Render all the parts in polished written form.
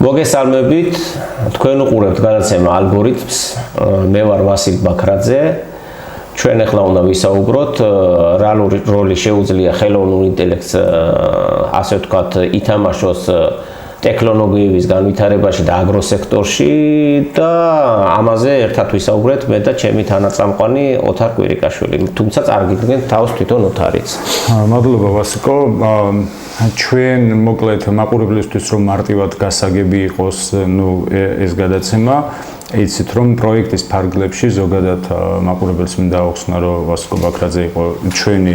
მოგესალმებით, თქვენ უყურებთ გადაცემა ალგორითმს, მე ვარ ვასილ ბაქრაძე. ჩვენ ახლა უნდა ვისაუბროთ რა როლი შეუძლია ხელოვნურ ინტელექტს ასე ვთქვათ ითამაშოს ტექნოლოგიების განვითარებაში და აგროსექტორში და ამაზე ერთად ვისაუბრეთ მე და ჩემი თანაწამყვანი ოთარ კვირიკაშვილი. თუმცა წარგიდგენთ თავს თვითონ ოთარიც. მადლობა ვასიკო. ჩვენ მოკლედ მაყურებლისთვის რომ მარტივად გასაგები იყოს, ეს გადაცემა, იცით რომ პროექტის ფარგლებში ზოგადად მაყურებელს მინდა აუხსნა, რომ ვასიკო ბაქრაძე იყო ჩვენი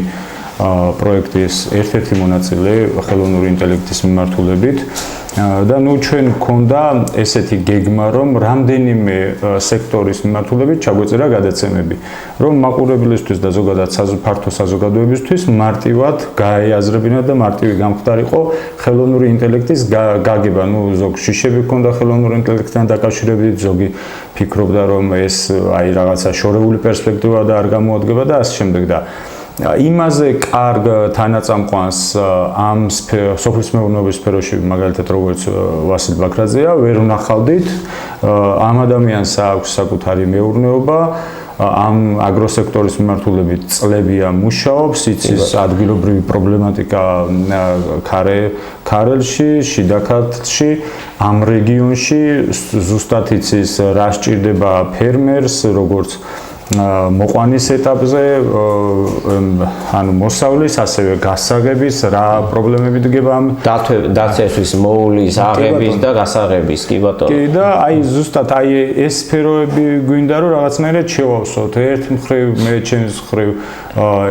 პროექტის ერთ-ერთი მონაწილე ხელოვნური ინტელექტის მიმართულებით და ჩვენ გქონდა ესეთი გეგმა, რომ რამდენიმე სექტორის მიმართულებით ჩაგვეწერა გადაცემები, რომ მაყურებლისთვის და ზოგადად ფართო საზოგადოებისთვის მარტივად გაეაზრებინა და მარტივი გამხდარიყო ხელოვნური ინტელექტის გაგება. ზოგ შიშები გქონდა ხელოვნური ინტელექტთან დაკავშირებით, ზოგი ფიქრობდა, რომ ეს რაღაცა შორეული პერსპექტივა და არ გამოადგება და ასე შემდეგ და იმაზე კარგ თანაწამყვანს ამ სოფლის მეურნეობის სფეროში, მაგალითად როგორც ვასილ ბაქრაძეა, ვერ ვნახავდით. ამ ადამიანს აქვს საკუთარი მეურნეობა, ამ აგროსექტორის მიმართულებით წლებია მუშაობს, იცის ადგილობრივი პრობლემატიკა ქარელში, შიდა ქართლში, ამ რეგიონში, ზუსტად იცის რა სჭირდება ფერმერს, როგორც მოყვანის ეტაპზე, ანუ მოსავლის, ასევე გასაღების, რა პრობლემები დგება ამ დაცესვის, მოულის, აღების და გასაღების, კი ბატონო. კი და ზუსტად ეს სფეროები გვინდა რომ რაღაცნაირად შევავსოთ. ერთ მხრივ მე ჩემს მხრივ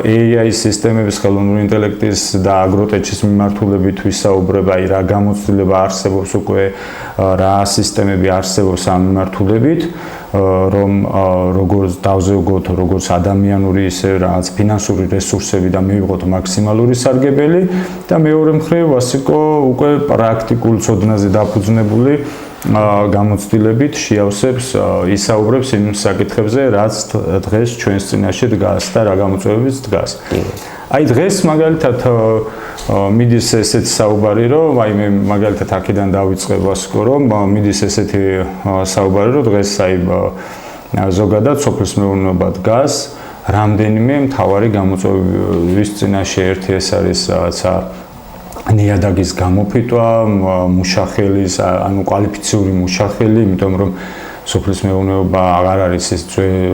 AI სისტემების, ხელოვნური ინტელექტის და აგროტექის მიმართულებით ვისაუბრებ, რა გამოცდილება არსებობს უკვე, რა სისტემები არსებობს ამ მიმართულებით, რომ როგორც დავზევგოთ, როგორც ადამიანური, ისე რაღაც ფინანსური რესურსები და მივიღოთ მაქსიმალური სარგებელი და მეორე მხრივ ვასიკო უკვე პრაქტიკულ ცოდნაზე დაფუძნებული გამოცდილებით შეავსებს, ისაუბრებს იმ საკითხებზე, რაც დღეს ჩვენს წინაშე დგას და რა გამოწვევებიც დგას. დღეს მაგალითად მიდის ესეთი საუბარი, რომ მე მაგალითად აქედან დავიწყებ ვასიკო, რომ მიდის ესეთი საუბარი, რომ დღეს ზოგადად სოფლის მეურნეობა დგას რამდენიმე მთავარი გამოწვევის წინაშე. ერთი ეს არის რაღაცა ნიადაგის გამოფიტვა, მუშახელის, ანუ კვალიფიციური მუშახელი, იმიტომ რომ სოფლის მეურნეობა აღარ არის ის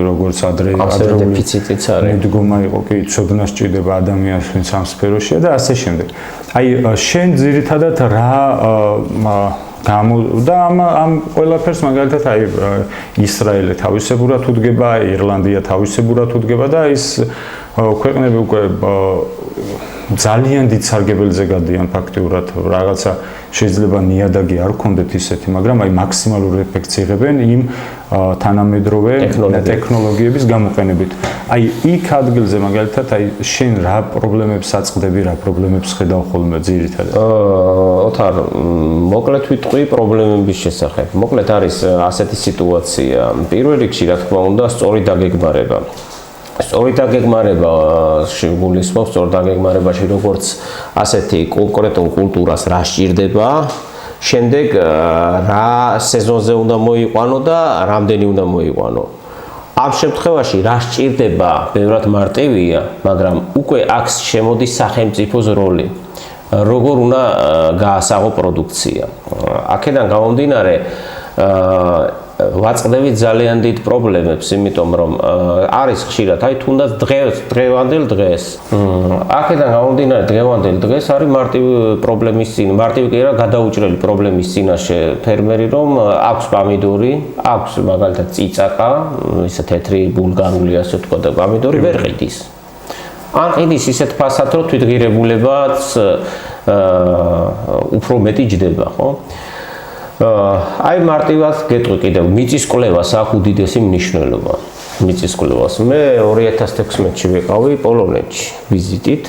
როგორც ადრეული დეფიციტიც არის. მიდგომა იყო, კი, ცოდნა სჭირდება ადამიანს, ვინც ამ სფეროშია და ასე შემდეგ. შენ ძირითადად რა და ამ ყველაფერს მაგალითად ისრაელი თავისებურად უდგება, ირლანდია თავისებურად უდგება და ის ქვეყნები უკვე ძალიან დიდ სარგებელზე გადიან ფაქტიურად. რაღაცა შეიძლება ნიადაგი არ გქონდეთ ისეთი, მაგრამ მაქსიმალურ ეფექტს იღებენ იმ თანამედროვე ტექნოლოგიების გამოყენებით. იქ ადგილზე მაგალითად შენ რა პრობლემებს აწყდები, რა პრობლემებს ხედავ ხოლმე ძირითადად? ოთარ, მოკლედ ვიტყვი პრობლემების შესახებ. მოკლედ არის ასეთი სიტუაცია. პირველ რიგში, რა თქმა უნდა, სწორი დაგეგმარება. სწორი დაგეგმარება გულისხმობს სწორ დაგეგმარებაში, როგორც ასეთი კონკრეტულ კულტურას რა სჭირდება, შემდეგ რა სეზონზე უნდა მოიყვანო და რამდენი უნდა მოიყვანო. ამ შემთხვევაში რა სჭირდება ბევრად მარტივია, მაგრამ უკვე აქ შემოდის სახელმწიფოს როლი. როგორ უნდა გაასაღო პროდუქცია. აქედან გამომდინარე ვაწყდებით ძალიან დიდ პრობლემებს, იმიტომ რომ არის ხშირად, თუნდაც დღევანდელ დღეს. აქედან გამომდინარე დღევანდელ დღეს არის მარტივი პრობლემის მარტივი კი არა, გადაუჭრელი პრობლემის წინაშე ფერმერი, რომ აქვს პამიდორი, აქვს მაგალითად წიწაკა, ისე თეთრი ბულგარული ასე ვთქვა და პამიდორი ვერ ყიდის. ან ყიდის ისეთ ფასად, რომ თვითღირებულებაც უფრო მეტი ჯდება, ხო? მარტივად გეტყვი კიდევ მიწის კვლევას აქვს უდიდესი მნიშვნელობა. მიწის კვლევას მე 2016-ში ვიყავი პოლონეთში ვიზიტით,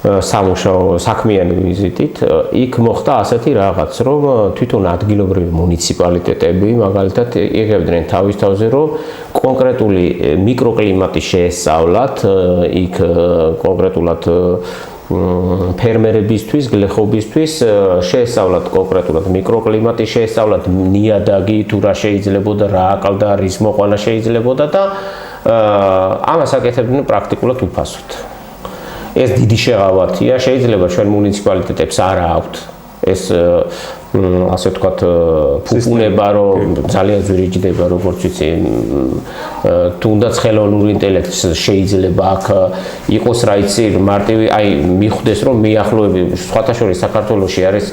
სამუშაო საქმიანი ვიზიტით. იქ მოხდა ასეთი რაღაც, რომ თვითონ ადგილობრივი მუნიციპალიტეტები მაგალითად იღებდნენ თავის თავზე, რომ კონკრეტული მიკროკლიმატი შეესწავლათ, იქ კონკრეტულად ფერმერებისთვის, გლეხობისთვის შეესწავლათ კონკრეტულად მიკროკლიმატი, შეესწავლათ ნიადაგი, თუ რა შეიძლებოდა, რა აკლდა, რის მოყვანა შეიძლებოდა და ამას აკეთებდნენ პრაქტიკულად უფასოდ. ეს დიდი შეღავათია, შეიძლება ჩვენ მუნიციპალიტეტებს არ აქვთ ეს ასე ვთქვათ ფუფუნება, რომ ძალიან ძვირიჭდება, როგორც ვიცი, თუნდაც ხელოვნური ინტელექტს შეიძლება აქ იყოს რა იცი, მარტივი, აი მიხვდეს, რომ მიახლოები, სხვათა შორის საქართველოში არის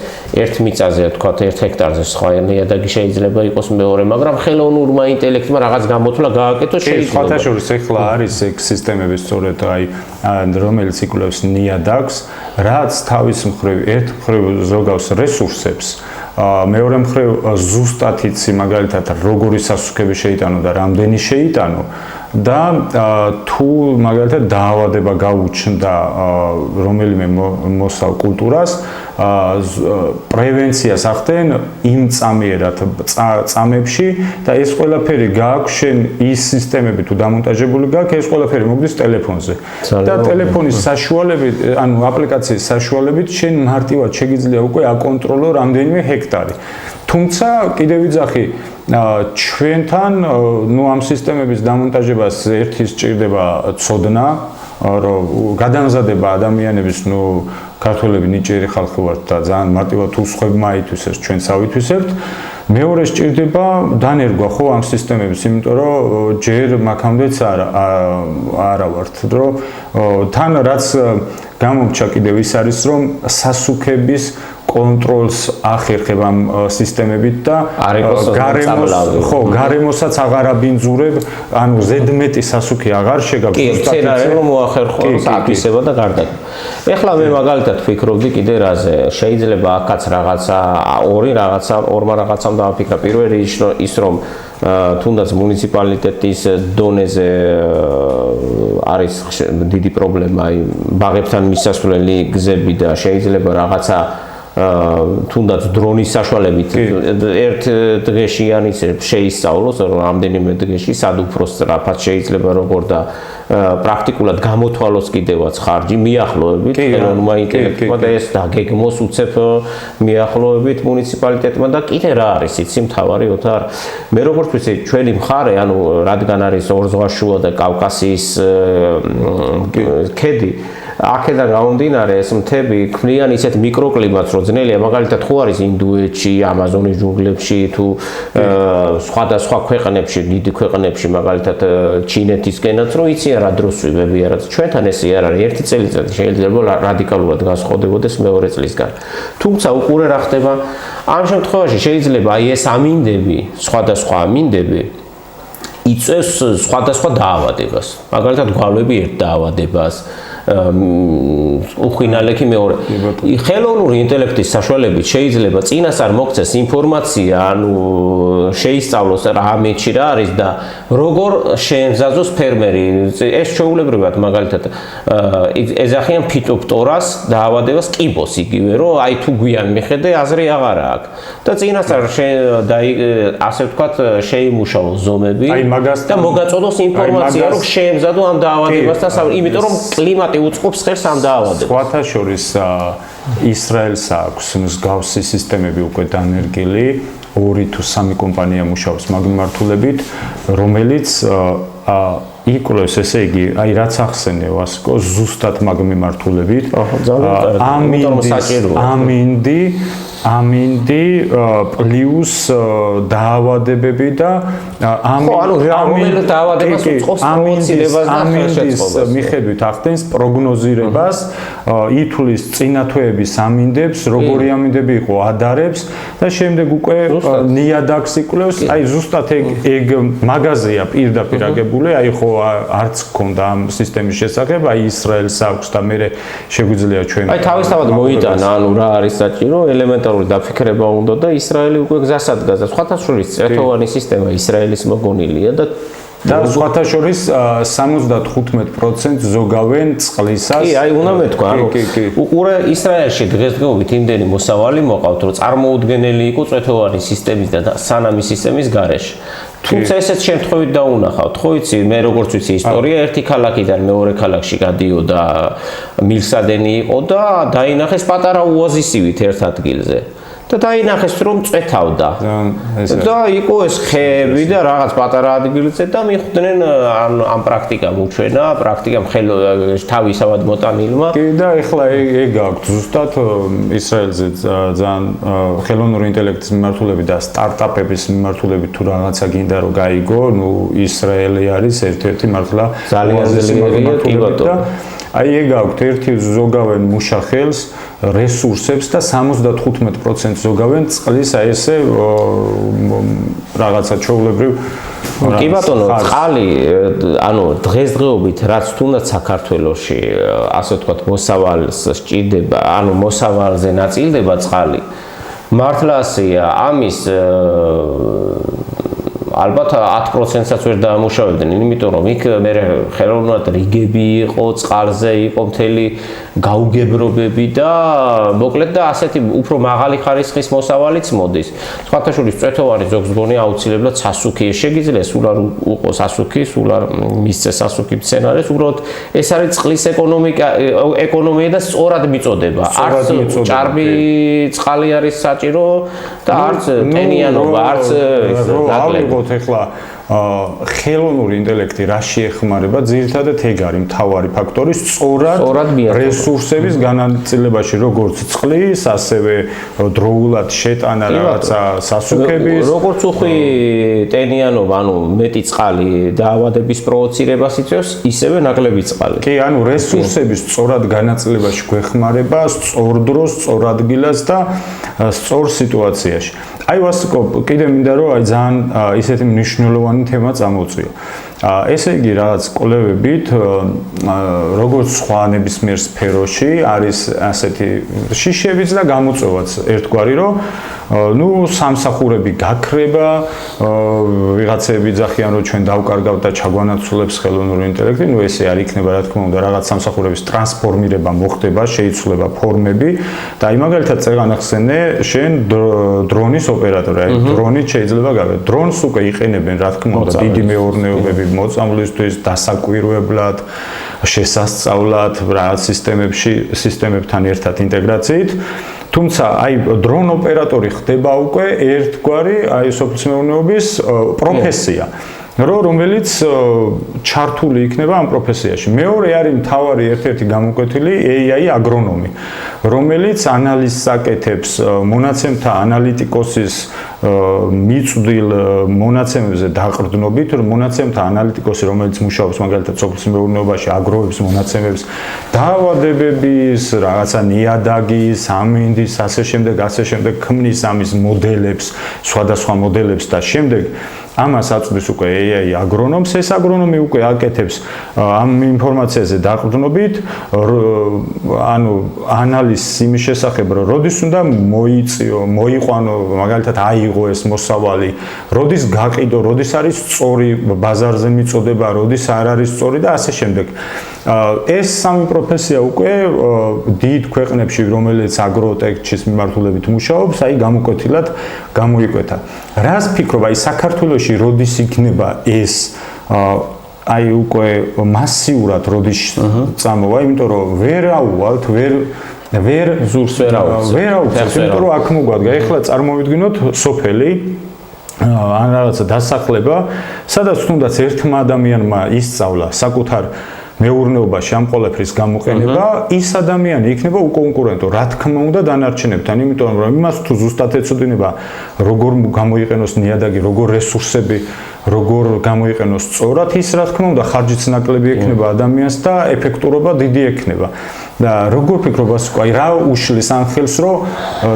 ერთ მიწაზე, ვთქვათ, 1 ჰექტარზე სხვა ნიადაგი შეიძლება იყოს მეორე, მაგრამ ხელოვნურმა ინტელექტმა რაღაც გამოთვლა გააკეთოს შეიძლება. სხვათა შორის ახლა არის ეგ სისტემები სწორედ აი რომელიც იკვლევს ნიადაგს, რაც თავის მხრივ ერთ მხრივ ზოგავს რესურსებს მეორე მხრივ ზუსტად იცი მაგალითად როგორი სასუქები შეიტანო და რამდენი შეიტანო და თუ მაგალითად დაავადება გაუჩნდა რომელიმე მოსავ კულტურას პრევენციას ახდენ იმ წამიერად წამებში და ეს ყველაფერი გააქვს შენ ის სისტემები თუ დამონტაჟებული გაქვს ეს ყველაფერი მოგდის ტელეფონზე და ტელეფონის საშუალებით ანუ აპლიკაციის საშუალებით შენ მარტივად შეგიძლია უკვე აკონტროლო რამდენიმე ჰექტარი თუმცა კიდევ ვიძახი ჩვენთან ნუ ამ სისტემების დამონტაჟებას ერთის ჭირდება ცოდნა რომ გადამზადება ადამიანების ნუ ქართველები ნიჭიერი ხალხი ვართ და ძალიან მარტივად უსხვებმა აითვისეს ჩვენც ავითვისებთ მეორე სჭირდება დანერგვა ხო ამ სისტემების იმიტომ რომ ჯერ მაქამდეც არა ვართ რომ თან რაც გამომჩა კიდევ ის არის რომ სასუქების კონტროლს ახერხებ ამ სისტემებით და გარემოსაც აღარ აბინძურებ, ანუ ზედმეტი სასუქი აღარ შეგაქვს. კი, სცენარი რომ მოახერხოს აფისება და გარდაქმნა. ეხლა მე მაგალითად ვფიქრობდი კიდე რაზე, შეიძლება აქაც რაღაცა ორმა რაღაცამ დავაფიქრა. პირველი ის რომ თუნდაც მუნიციპალიტეტის დონეზე არის დიდი პრობლემა, აი ბაღებთან მისასვლელი გზები და შეიძლება რაღაცა თუნდაც დრონის საშუალებით ერთ დღეში ან ისე შეისწავლოს რომ რამდენიმე დღეში სად უფრო სწრაფად შეიძლება როგორ და პრაქტიკულად გამოთვალოს კიდევაც ხარჯი მიახლოებით ხელოვნურმა ინტელექტმა და ეს დაგეგმოს უცებ მიახლოებით მუნიციპალიტეტმა და კიდე რა არის იცი მთავარი ოთარ მე როგორც ვიცი ჩვენი მხარე ანუ რადგან არის ორზღვაშუა და კავკასიის ქედი აქედან გამომდინარე ეს მთები ქმნიან ისეთ მიკროკლიმატს რომ ძნელია მაგალითად ხო არის ინდოეთში, ამაზონის ჯუნგლებში თუ სხვადასხვა ქვეყნებში, დიდი ქვეყნებში მაგალითად ჩინეთისკენაც რომ იციან რა დროს ვიბები არა ჩვენთან ესე არ არის ერთი წელიწადი შეიძლება რადიკალურად განსხვავდებოდეს მეორე წლისგან. თუმცა უყურე რა ხდება ამ შემთხვევაში შეიძლება აი ეს ამინდები, სხვადასხვა ამინდები იწევს სხვადასხვა დაავადებას. მაგალითად გვალვები ერთ დაავადებას უხინალექი მეორე. ხელოვნური ინტელექტის საშუალებით შეიძლება წინასწარ მოგცეს ინფორმაცია, ანუ შეისწავლოს რა ამეთში რა არის და როგორ შეემზადოს ფერმერი. ეს ჩვეულებრივად მაგალითად ეძახიან ფიტოპტორას დაავადებას კიბოს იგივე, რომ აი თუ გვიან მიხედე აზრი აღარ აქვს. და წინასწარ ასე ვთქვათ შეიმუშაოს ზომები და მოგაწოდოს ინფორმაცია, რომ შეემზადო ამ დაავადებასთან, იმიტომ რომ კლიმატი უწყობს ხელს ამ დაავადებას. სხვათა შორის ისრაელს აქვს მსგავსი სისტემები უკვე დანერგილი, 2 თუ 3 კომპანია მუშაობს მაგ მიმართულებით, რომელიც იკვლევს ესე იგი, აი რაც ახსენე ვასკო, ზუსტად მაგ მიმართულებით. ამინდი პლუს დაავადებები და ამინდი დაავადებას უწყობს პროვოცირებას და ხელშეწყობას. მიხედვით ახდენს პროგნოზირებას, ითვლის წინათვეების ამინდებს, როგორი ამინდები იყო ადარებს და შემდეგ უკვე ნიადაგს იკვლევს. აი ზუსტად ეგ მაღაზია პირდაპირ აგებული, აი ხო არც გქონდა ამ სისტემის შესახებ, აი ისრაელს აქვს და მე შეგვიძლია ჩვენ აი თავისთავად მოიტანა, ანუ რა არის საჭირო ელემენტარული დაფიქრება უნდა და ისრაელი უკვე გზას ადგას და სხვათა შორის წრეთოვანი სისტემა ისრაელის მოგონილია და და სხვათა შორის 75% ზოგავენ წყლისას. კი, აი უნდა მეთქვა, ანუ უყურე ისრაელში დღესდღეობით იმდენი მოსავალი მოყავთ, რომ წარმოუდგენელი იყო წვეთოვანი სისტემის და სანამი სისტემის გარეშე. თუმცა ესეც შემთხვევით დაუნახავთ, ხო იცი, მე როგორც ვიცი ისტორია, ერთი ქალაქიდან მეორე ქალაქში გადიოდა მილსადენი იყო და დაინახეს პატარა ოაზისივით ერთ ადგილზე. და დაინახეს რომ წვეთავდა. და იყო ეს ხეები და რაღაც პატარა ადგილზე და მიხვდნენ ამ პრაქტიკამ უჩვენა, პრაქტიკამ თავისავად მოტანილმა. კი და ეხლა ეგ აქვს ზუსტად ისრაელზე ძალიან ხელოვნური ინტელექტის მიმართულებით და სტარტაპების მიმართულებით თუ რაღაცა გინდა რომ გაიგო, ნუ ისრაელი არის ერთ-ერთი მართლა ძალიან ძლიერი და აი ეგ აქვს ერთი ზოგავენ მუშახელს რესურსებს და 75% ზოგავენ წყლის აი ესე რაღაცა ჩვეულებრივ კი ბატონო წყალი ანუ დღესდღეობით რაც თუნდაც საქართველოში ასე ვთქვათ მოსავალს სჭირდება ანუ მოსავალზე ნაწილდება წყალი მართლა ასეა ამის ალბათ 10%-საც ვერ დაამუშავებდნენ, იმიტომ რომ იქ მე ხელოვნურად რიგები იყო, წყალზე იყო მთელი გაუგებრობები და მოკლედ და ასეთი უფრო მაღალი ხარისხის მოსავალიც მოდის. სხვათა შორის წვეთოვანი ზოგს გონი აუცილებლად სასუქი შეგიძლია, სულ არ უყოს სასუქი, სულ არ მისცეს სასუქი მცენარეს, უბრალოდ ეს არის წყლის ეკონომია და სწორად მიწოდება. არც ჭარბი წყალი არის საჭირო და არც ტენიანობა, არც დაგლება. ეხლა ხელოვნური ინტელექტი რა შეეხმარება ძირითადად ეგ არის მთავარი ფაქტორი სწორად რესურსების განაწილებაში როგორც წყლის ასევე დროულად შეტანა რაღაცა სასუქების როგორც უხვი ტენიანობა ანუ მეტი წყალი დაავადების პროვოცირებას იწვევს ისევე ნაკლები წყალი კი ანუ რესურსების სწორად განაწილებაში გვეხმარება სწორ დროს სწორ ადგილას და სწორ სიტუაციაში აი ვასიკო კიდე მინდა რომ აი ძალიან ისეთი მნიშვნელოვანი თემა წამოვწიო. ესე იგი რაღაც კვლევებით როგორც სხვა ნებისმიერ სფეროში არის ასეთი შიშებიც და გამოწვევაც ერთგვარი რომ ну სამსახურები გაქრება ვიღაცები ძახიან რომ ჩვენ დავკარგავთ და ჩაგვანაცვლებს ხელოვნური ინტელექტი ну ესე არ იქნება რა თქმა უნდა რაღაც სამსახურების ტრანსფორმირება მოხდება შეიცვლება ფორმები და აი მაგალითად წეგანახსენე შენ დრონის ოპერატორი აი დრონით შეიძლება გავიგე დრონს უკვე იყენებენ რა თქმა უნდა დიდი მეურნეობები მოწამვლისთვის დასაკვირვებლად შესასწავლად რაღაც სისტემებთან ერთად ინტეგრაციით თუმცა აი დრონ ოპერატორი ხდება უკვე ერთგვარი აი სოფლის მეურნეობის პროფესია რომელიც ჩართული იქნება ამ პროფესიაში. მეორე არის მთავარი ერთ-ერთი გამოკვეთილი AI აგრონომი, რომელიც ანალიზს აკეთებს მონაცემთა ანალიტიკოსის მიწვდილ მონაცემებზე დაყრდნობით, რომ მონაცემთა ანალიტიკოსი, რომელიც მუშაობს მაგალითად სოფლის მეურნეობაში, აგროვებს მონაცემებს დაავადებების, რაღაცა ნიადაგის, ამინდის, ასე შემდეგ ქმნის ამის მოდელებს, სხვადასხვა მოდელებს და შემდეგ ამას აწვდის უკვე AI აგრონომს, ეს აგრონომი უკვე აკეთებს ამ ინფორმაციაზე დაყრდნობით, ანუ ანალიზს იმის შესახებ, რომ როდის უნდა მოიყვანო, მაგალითად აიღო ეს მოსავალი, როდის გაყიდო, როდის არის სწორი ბაზარზე მიწოდება, როდის არ არის სწორი და ასე შემდეგ. ეს სამი პროფესია უკვე დიდ ქვეყნებში, რომელიც აგროტექჩის მიმართულებით მუშაობს, აი გამოკვეთილად გამოიკვეთა. რას ფიქრობ, აი საქართველოში როდის იქნება ეს აი უკვე მასიურად როდის წამოვა, იმიტომ რომ ვერაუვალთ, ვერ ზურს ვერაუწევს, იმიტომ რომ აქ მოგვადგა, ეხლა წარმოვიდგინოთ სოფელი ან რაღაცა დასახლება, სადაც თუნდაც ერთმა ადამიანმა ისწავლა საკუთარ მეურნეობაში ამ ყველაფრის გამოყენება, ის ადამიანი იქნება უკონკურენტო, რა თქმა უნდა დანარჩენებთან, იმიტომ რომ იმას თუ ზუსტად ეცოდინება, როგორ გამოიყენოს ნიადაგი, როგორ რესურსები, როგორ გამოიყენოს სწორად, ის რა თქმა უნდა ხარჯიც ნაკლები ექნება ადამიანს და ეფექტურობა დიდი ექნება. და როგორ ფიქრობ ასკო, აი რა უშლის ამ ხელს, რომ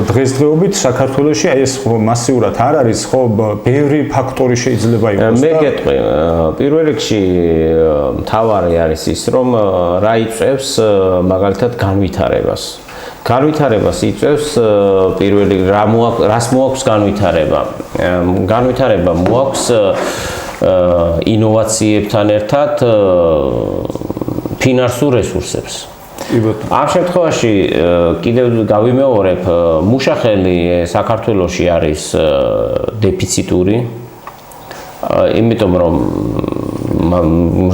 დღესდღეობით საქართველოში აი ეს მასიურად არ არის, ხო, ბევრი ფაქტორი შეიძლება იყოს და მე გეტყვი, პირველ რიგში მთავარი არის ის, რომ რა იწევს მაგალითად განვითარებას. განვითარებას იწევს პირველი რას მოაქვს განვითარება. განვითარება მოაქვს ინოვაციებთან ერთად ფინანსურ რესურსებს. ამ შემთხვევაში კიდევ გავიმეორებ, მუშახელი საქართველოში არის დეფიციტური, იმიტომ რომ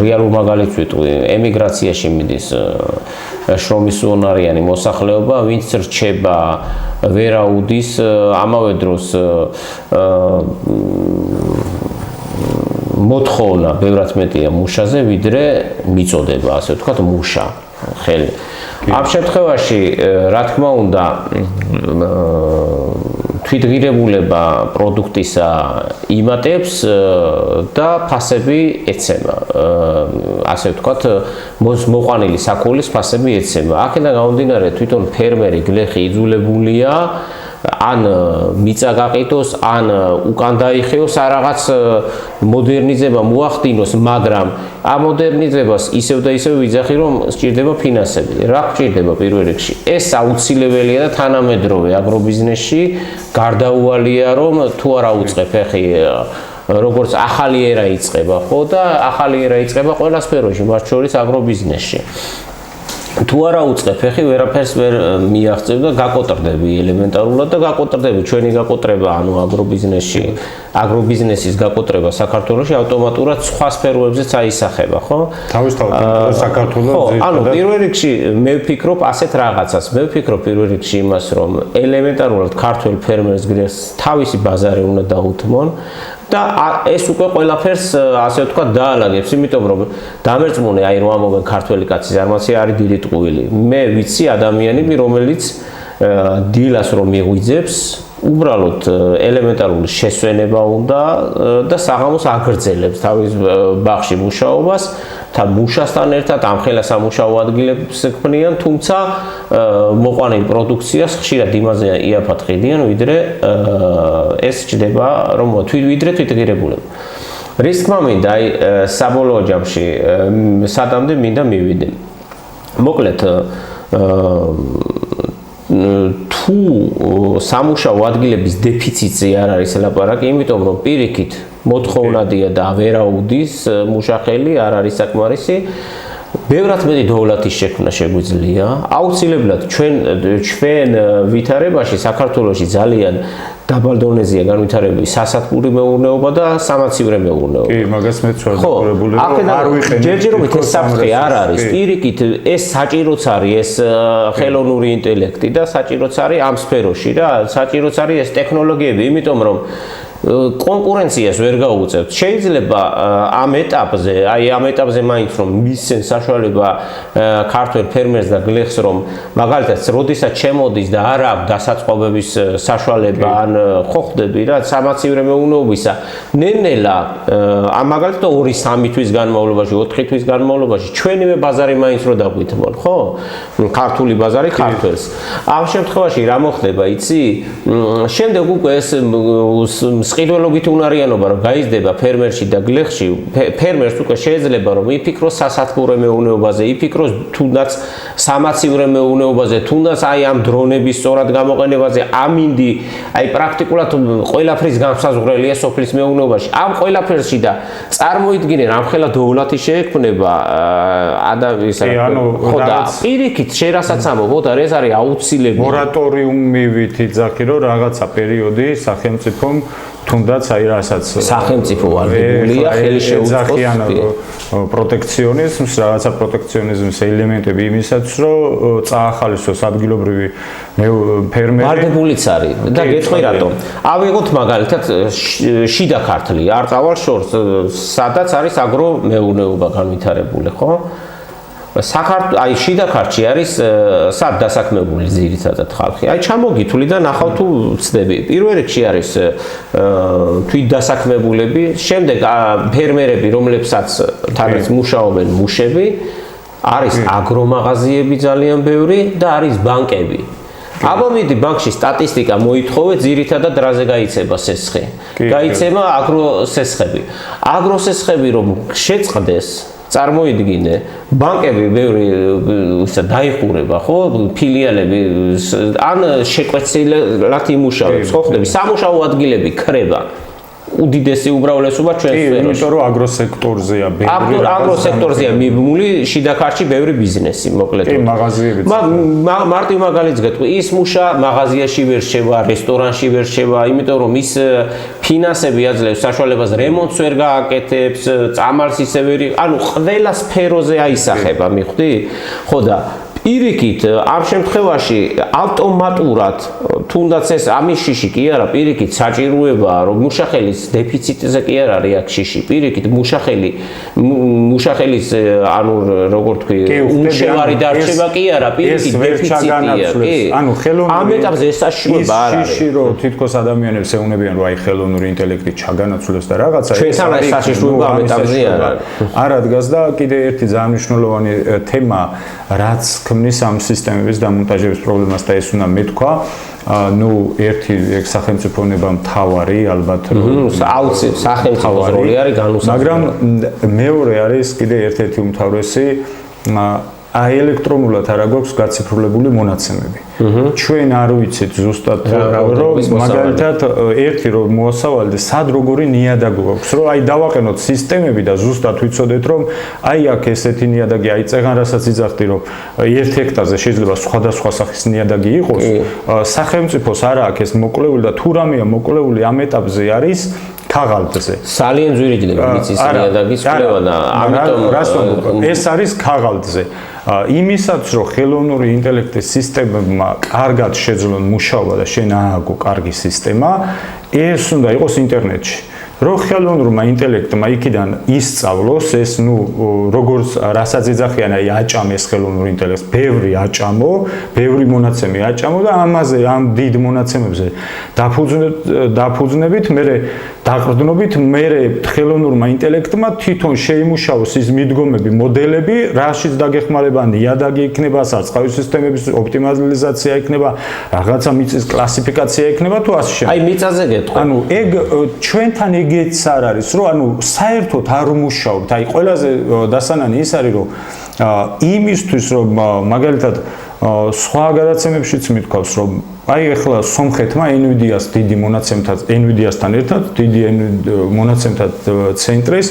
რეალურ მაგალითს ვიტყვი, ემიგრაციაში მიდის შრომის უნარიანი მოსახლეობა, ვინც რჩება ვერაუდის, ამავე დროს მოთხოვნა ბევრად მეტია მუშაზე, ვიდრე მიწოდება, ასე ვთქვათ, მუშა ხელი. ამ შემთხვევაში, რა თქმა უნდა, თვითღირებულება პროდუქტისა იმატებს და ფასები ეცემა. ასე ვთქვათ, მოყვანილი საქონლის ფასები ეცემა. აქედან გამომდინარე, თვითონ ფერმერი გლეხი იძულებულია ან მიწა გაყიდოს, ან უკან დაიხეოს, რაღაც მოდერნიზება მოახდინოს, მაგრამ ამ მოდერნიზებას ისევ და ისევ ვიძახი, რომ სჭირდება ფინანსები. რა გჭირდება პირველ რიგში? ეს აუცილებელია და თანამედროვე აგრობიზნესში გარდაუვალია, რომ თუ არა უწყებ ხე როგორც ახალი ერა იწყება, ხო და ახალი ერა იწყება ყველა სფეროში, მათ შორის აგრობიზნესში. თუ არა უწყებ ხე ვერაფერს ვერ მიაღწევ და გაკოტრდები ელემენტარულად და გაკოტრდები ჩვენი გაკოტრება, ანუ აგრობიზნესის გაკოტრება საქართველოში ავტომატურად სხვა სფეროებზეც აისახება, ხო? თავისთავად საქართველოს ანუ პირველ რიგში მე ვფიქრობ ასეთ რაღაცას, მე ვფიქრობ პირველ რიგში იმას, რომ ელემენტარულად ქართველ ფერმერს გრეს თავისი ბაზარი უნდა დაუთმონ და ეს უკვე ყველაფერს ასე ვთქვათ დაალაგებს, იმიტომ რომ დამერწმუნე, აი რომ ამობენ ქართველი კაცი ზარმაცი არის დიდი ტყუილი. მე ვიცი ადამიანები, რომელიც დილას რომ მიღვიძებს, უბრალოდ ელემენტარული შესვენება უნდა და საღამოს აგრძელებს თავის ბაღში მუშაობას, მუშასთან ერთად ამხელა სამუშაო ადგილებს ქმნიან, თუმცა მოყვანილ პროდუქციას ხშირად იმაზე იაფად ყიდიან, ვიდრე ეს ჩდება, რომ ვიდრე თვითღირებულება. რის თქმა მინდა, აი საბოლოო ჯამში სადამდე მინდა მივიდე. მოკლედ თუ სამუშაო ადგილების დეფიციტზე არ არის ლაპარაკი, იმიტომ რომ პირიქით მოთხოვნადია და ვერაუდის მუშახელი არ არის საკმარისი, ბევრად მეტი დოვლათის შექმნა შეგვიძლია. აუცილებლად ჩვენ ვითარებაში საქართველოში ძალიან დაბალ დონეზეა განვითარებული სასათბური მეურნეობა და სამაცივრე მეურნეობა. კი, მაგას მეც ვარდებული რომ არ ვიყენებ. ჯერჯერობით ეს საფრთხე არ არის. პირიქით ეს საჭიროც არის ეს ხელოვნური ინტელექტი და საჭიროც არის ამ სფეროში რა, საჭიროც არის ეს ტექნოლოგიები, იმიტომ რომ კონკურენციას ვერ გაუწევთ. შეიძლება ამ ეტაპზე მაინც რომ მისცენ საშუალება ქართველ ფერმერს და გლეხს, რომ მაგალითად როდესაც შემოდის და არ აქვს დასაწყობების საშუალება ან ხო ხდები რა სამაცივრე მეურნეობისა, ნელ-ნელა მაგალითად 2-3 თვის განმავლობაში, 4 თვის განმავლობაში ჩვენივე ბაზარი მაინც რო დაგვითმონ, ხო? ქართული ბაზარი ქართველს. ამ შემთხვევაში რა მოხდება, იცი? შემდეგ უკვე ეს სყიდველობით უნარიანობა რომ გაიზრდება ფერმერში და გლეხში, ფერმერს უკვე შეიძლება რომ იფიქროს სასათბურე მეურნეობაზე, იფიქროს თუნდაც სამაცივრე მეურნეობაზე, თუნდაც აი ამ დრონების სწორად გამოყენებაზე, ამინდი, აი პრაქტიკულად ყველაფრის განსაზღვრელია სოფლის მეურნეობაში. ამ ყველაფერში და წარმოიდგინე რამხელა დოვლათი შეექმნება ხო და პირიქით შერასაც ამბობ და ეს არის აუცილებელი. მორატორიუმივით იძახი რომ რაღაცა პერიოდი სახელმწიფომ თუნდაც აი რასაც სახელმწიფო ვალდებულია ხელი შეუწყოს პროტექციონიზმს, რაღაცა პროტექციონიზმის ელემენტები იმისაც, რომ წაახალისოს ადგილობრივი ფერმერი. ვალდებულიც არის და გეტყვი რატომ. ავიღოთ მაგალითად შიდა ქართლი, არწავალ შორს, სადაც არის აგრომეურნეობა განვითარებული, ხო? აი შიდა ქართლი არის სად დასაქმებული ძირითადად ხალხი. აი ჩამოგითვლი და ნახავ თუ ვცდები. პირველ რიგში არის თვითდასაქმებულები, შემდეგ ფერმერები, რომლებსაც თავის მუშაობენ მუშები, არის აგრომაღაზიები ძალიან ბევრი და არის ბანკები. აბა მიდი ბანკში სტატისტიკა მოითხოვე ძირითადად რაზე გაიცემა სესხი. გაიცემა აგროსესხები. აგროსესხები რომ შეწყდეს წარმოიდგინე, ბანკები ბევრი დაიხურება, ხო, ფილიალები ან შეკვეცილად იმუშავებს, ხო ხდები, სამუშაო ადგილები ქრება. უდიდესი უმრავლესობა ჩვენს სფეროში. იმიტომ რომ აგროსექტორზეა აგროსექტორზეა მიბმული შიდა ქართლში ბევრი ბიზნესი მოკლედ. კი, მაღაზიებიც. მარტივ მაგალითს გეტყვი, ის მუშა მაღაზიაში ვერ შევა, რესტორანში ვერ შევა, იმიტომ რომ ის ფინანსები აძლევს საშუალებას რემონტს ვერ გააკეთებს, წამალს ისე ვერ, ანუ ყველა სფეროზე აისახება, მიხვდი? ხო და პირიქით ამ შემთხვევაში ავტომატურად თუნდაც ეს ამის შიში კი არა, პირიქით საჭიროებაა რომ მუშახელის დეფიციტზე კი არ არის აქ შიში, პირიქით მუშახელის ანუ როგორ თქვი, უმშევარი დარჩება კი არა, პირიქით დეფიციტია, კი. ანუ ხელოვნური ამ ეტაპზე ეს საშიშროება არ არის. შიში რომ თითქოს ადამიანებს ეუბნებიან რომ აი ხელოვნური ინტელექტი ჩაგანაცვლეს და რაღაცა ჩვენთან ეს საშიშროება ამ ეტაპზე არ არის. არ ადგას და კიდე ერთი ძალიან მნიშვნელოვანი თემა რაც ქმნის ამ სისტემების დამონტაჟების პრობლემას და ეს უნდა მეთქვა. ნუ ერთი ეგ სახელმწიფონება მთავარი ალბათ აუცილებლად სახელმწიფოს როლი არის განუსახელებელი. მაგრამ მეორე არის კიდე ერთ-ერთი უმთავრესი აი ელექტრონულად არა გვაქვს გაციფრულებული მონაცემები. ჩვენ არ ვიცით ზუსტად რომ მაგალითად ერთი რომ მოასავალდე სად როგორი ნიადაგი გვაქვს რომ აი დავაყენოთ სისტემები და ზუსტად ვიცოდეთ რომ აი აქ ესეთი ნიადაგი აი წეგან რასაც იძახდი რომ 1 ჰექტარზე შეიძლება სხვადასხვა სახის ნიადაგი იყოს სახელმწიფოს არა აქ ეს მოკლეული და თუ რამეა მოკლეული ამ ეტაპზე არის ქაღალდზე. ძალიან ძვირიჭდება მიწის ნიადაგის კვლევა და ამიტომ ეს არის ქაღალდზე. იმისაც რომ ხელოვნური ინტელექტის სისტემებმა კარგად შეძლონ მუშაობა და შენ ააგო კარგი სისტემა, ეს უნდა იყოს ინტერნეტში. რომ ხელოვნურმა ინტელექტმა იქიდან ისწავლოს ეს ნუ როგორც რასაც ეძახიან აი აჭამეს ხელოვნურ ინტელექტს, ბევრი აჭამო, ბევრი მონაცემი აჭამო და ამაზე ამ დიდ მონაცემებზე დაფუძნებით მე დაყრდნობით მე ხელოვნურმა ინტელექტმა თვითონ შეიმუშაოს ის მიდგომები, მოდელები, რაშიც დაგეხმარება ნიადაგი იქნება, სარწყავი სისტემების ოპტიმალიზაცია იქნება, რაღაცა მიწის კლასიფიკაცია იქნება თუ ასე შემდეგ. აი მიწაზე გეტყვი. ანუ ეგ ჩვენთან ეგეც არ არის, რომ ანუ საერთოდ არ მუშაობთ. აი ყველაზე დასანანი ის არის, რომ იმისთვის რომ მაგალითად სხვა გადაცემებშიც მithქვავს, რომ აი ახლა სომხეთმა NVIDIA-ს დიდი მონაცემთა NVIDIA-სთან ერთად დიდი მონაცემთა ცენტრის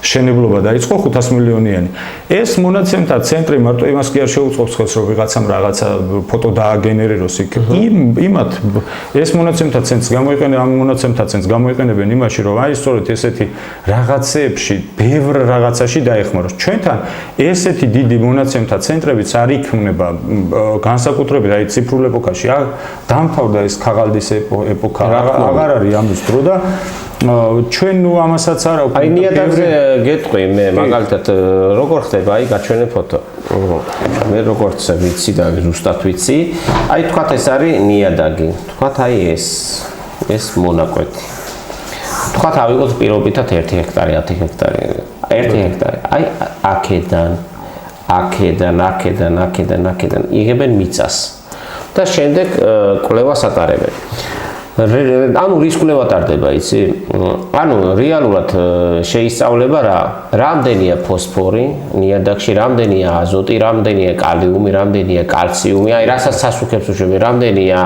შენებლობა დაიწყო 500 მილიონიანი. ეს მონაცემთა ცენტრი მარტო იმას კი არ შეუწყობს ხელს, რომ ვიღაცამ რაღაცა ფოტო დააგენერიროს იქ. იმათ ეს მონაცემთა ცენტრს გამოიყენებენ, ამ მონაცემთა ცენტრს გამოიყენებენ იმაში, რომ აი სწორედ ესეთი რაღაცეებში, ბევრ რაღაცაში დაეხმაროს. ჩვენთან ესეთი დიდი მონაცემთა ცენტრებიც არ იქმნება განსაკუთრებით აი ციფრულ ეპოქაში. დამთავრდა ეს ქაღალდის ეპოქა. აღარ არის ამის დრო და ჩვენ ნუ ამასაც არა უკვე აი ნიადაგზე გეტყვი მე მაგალითად როგორ ხდება აი გაჩვენე ფოტო მე როგორც ვიცი და ზუსტად ვიცი აი თქვათ ეს არის ნიადაგი თქვათ აი ეს მონაკვეთი თქვათ ავიღოთ პირობითად 1 ჰექტარი 10 ჰექტარი 1 ჰექტარი აი აქედან იღებენ მიწას და შემდეგ კვლევას ატარებენ ანუ რის კვლევა ტარდება იცი? ანუ რეალურად შეისწავლება რამდენია ფოსფორი ნიადაგში, რამდენია აზოტი, რამდენია კალიუმი, რამდენია კალციუმი, აი რასაც სასუქებს უშვები, რამდენია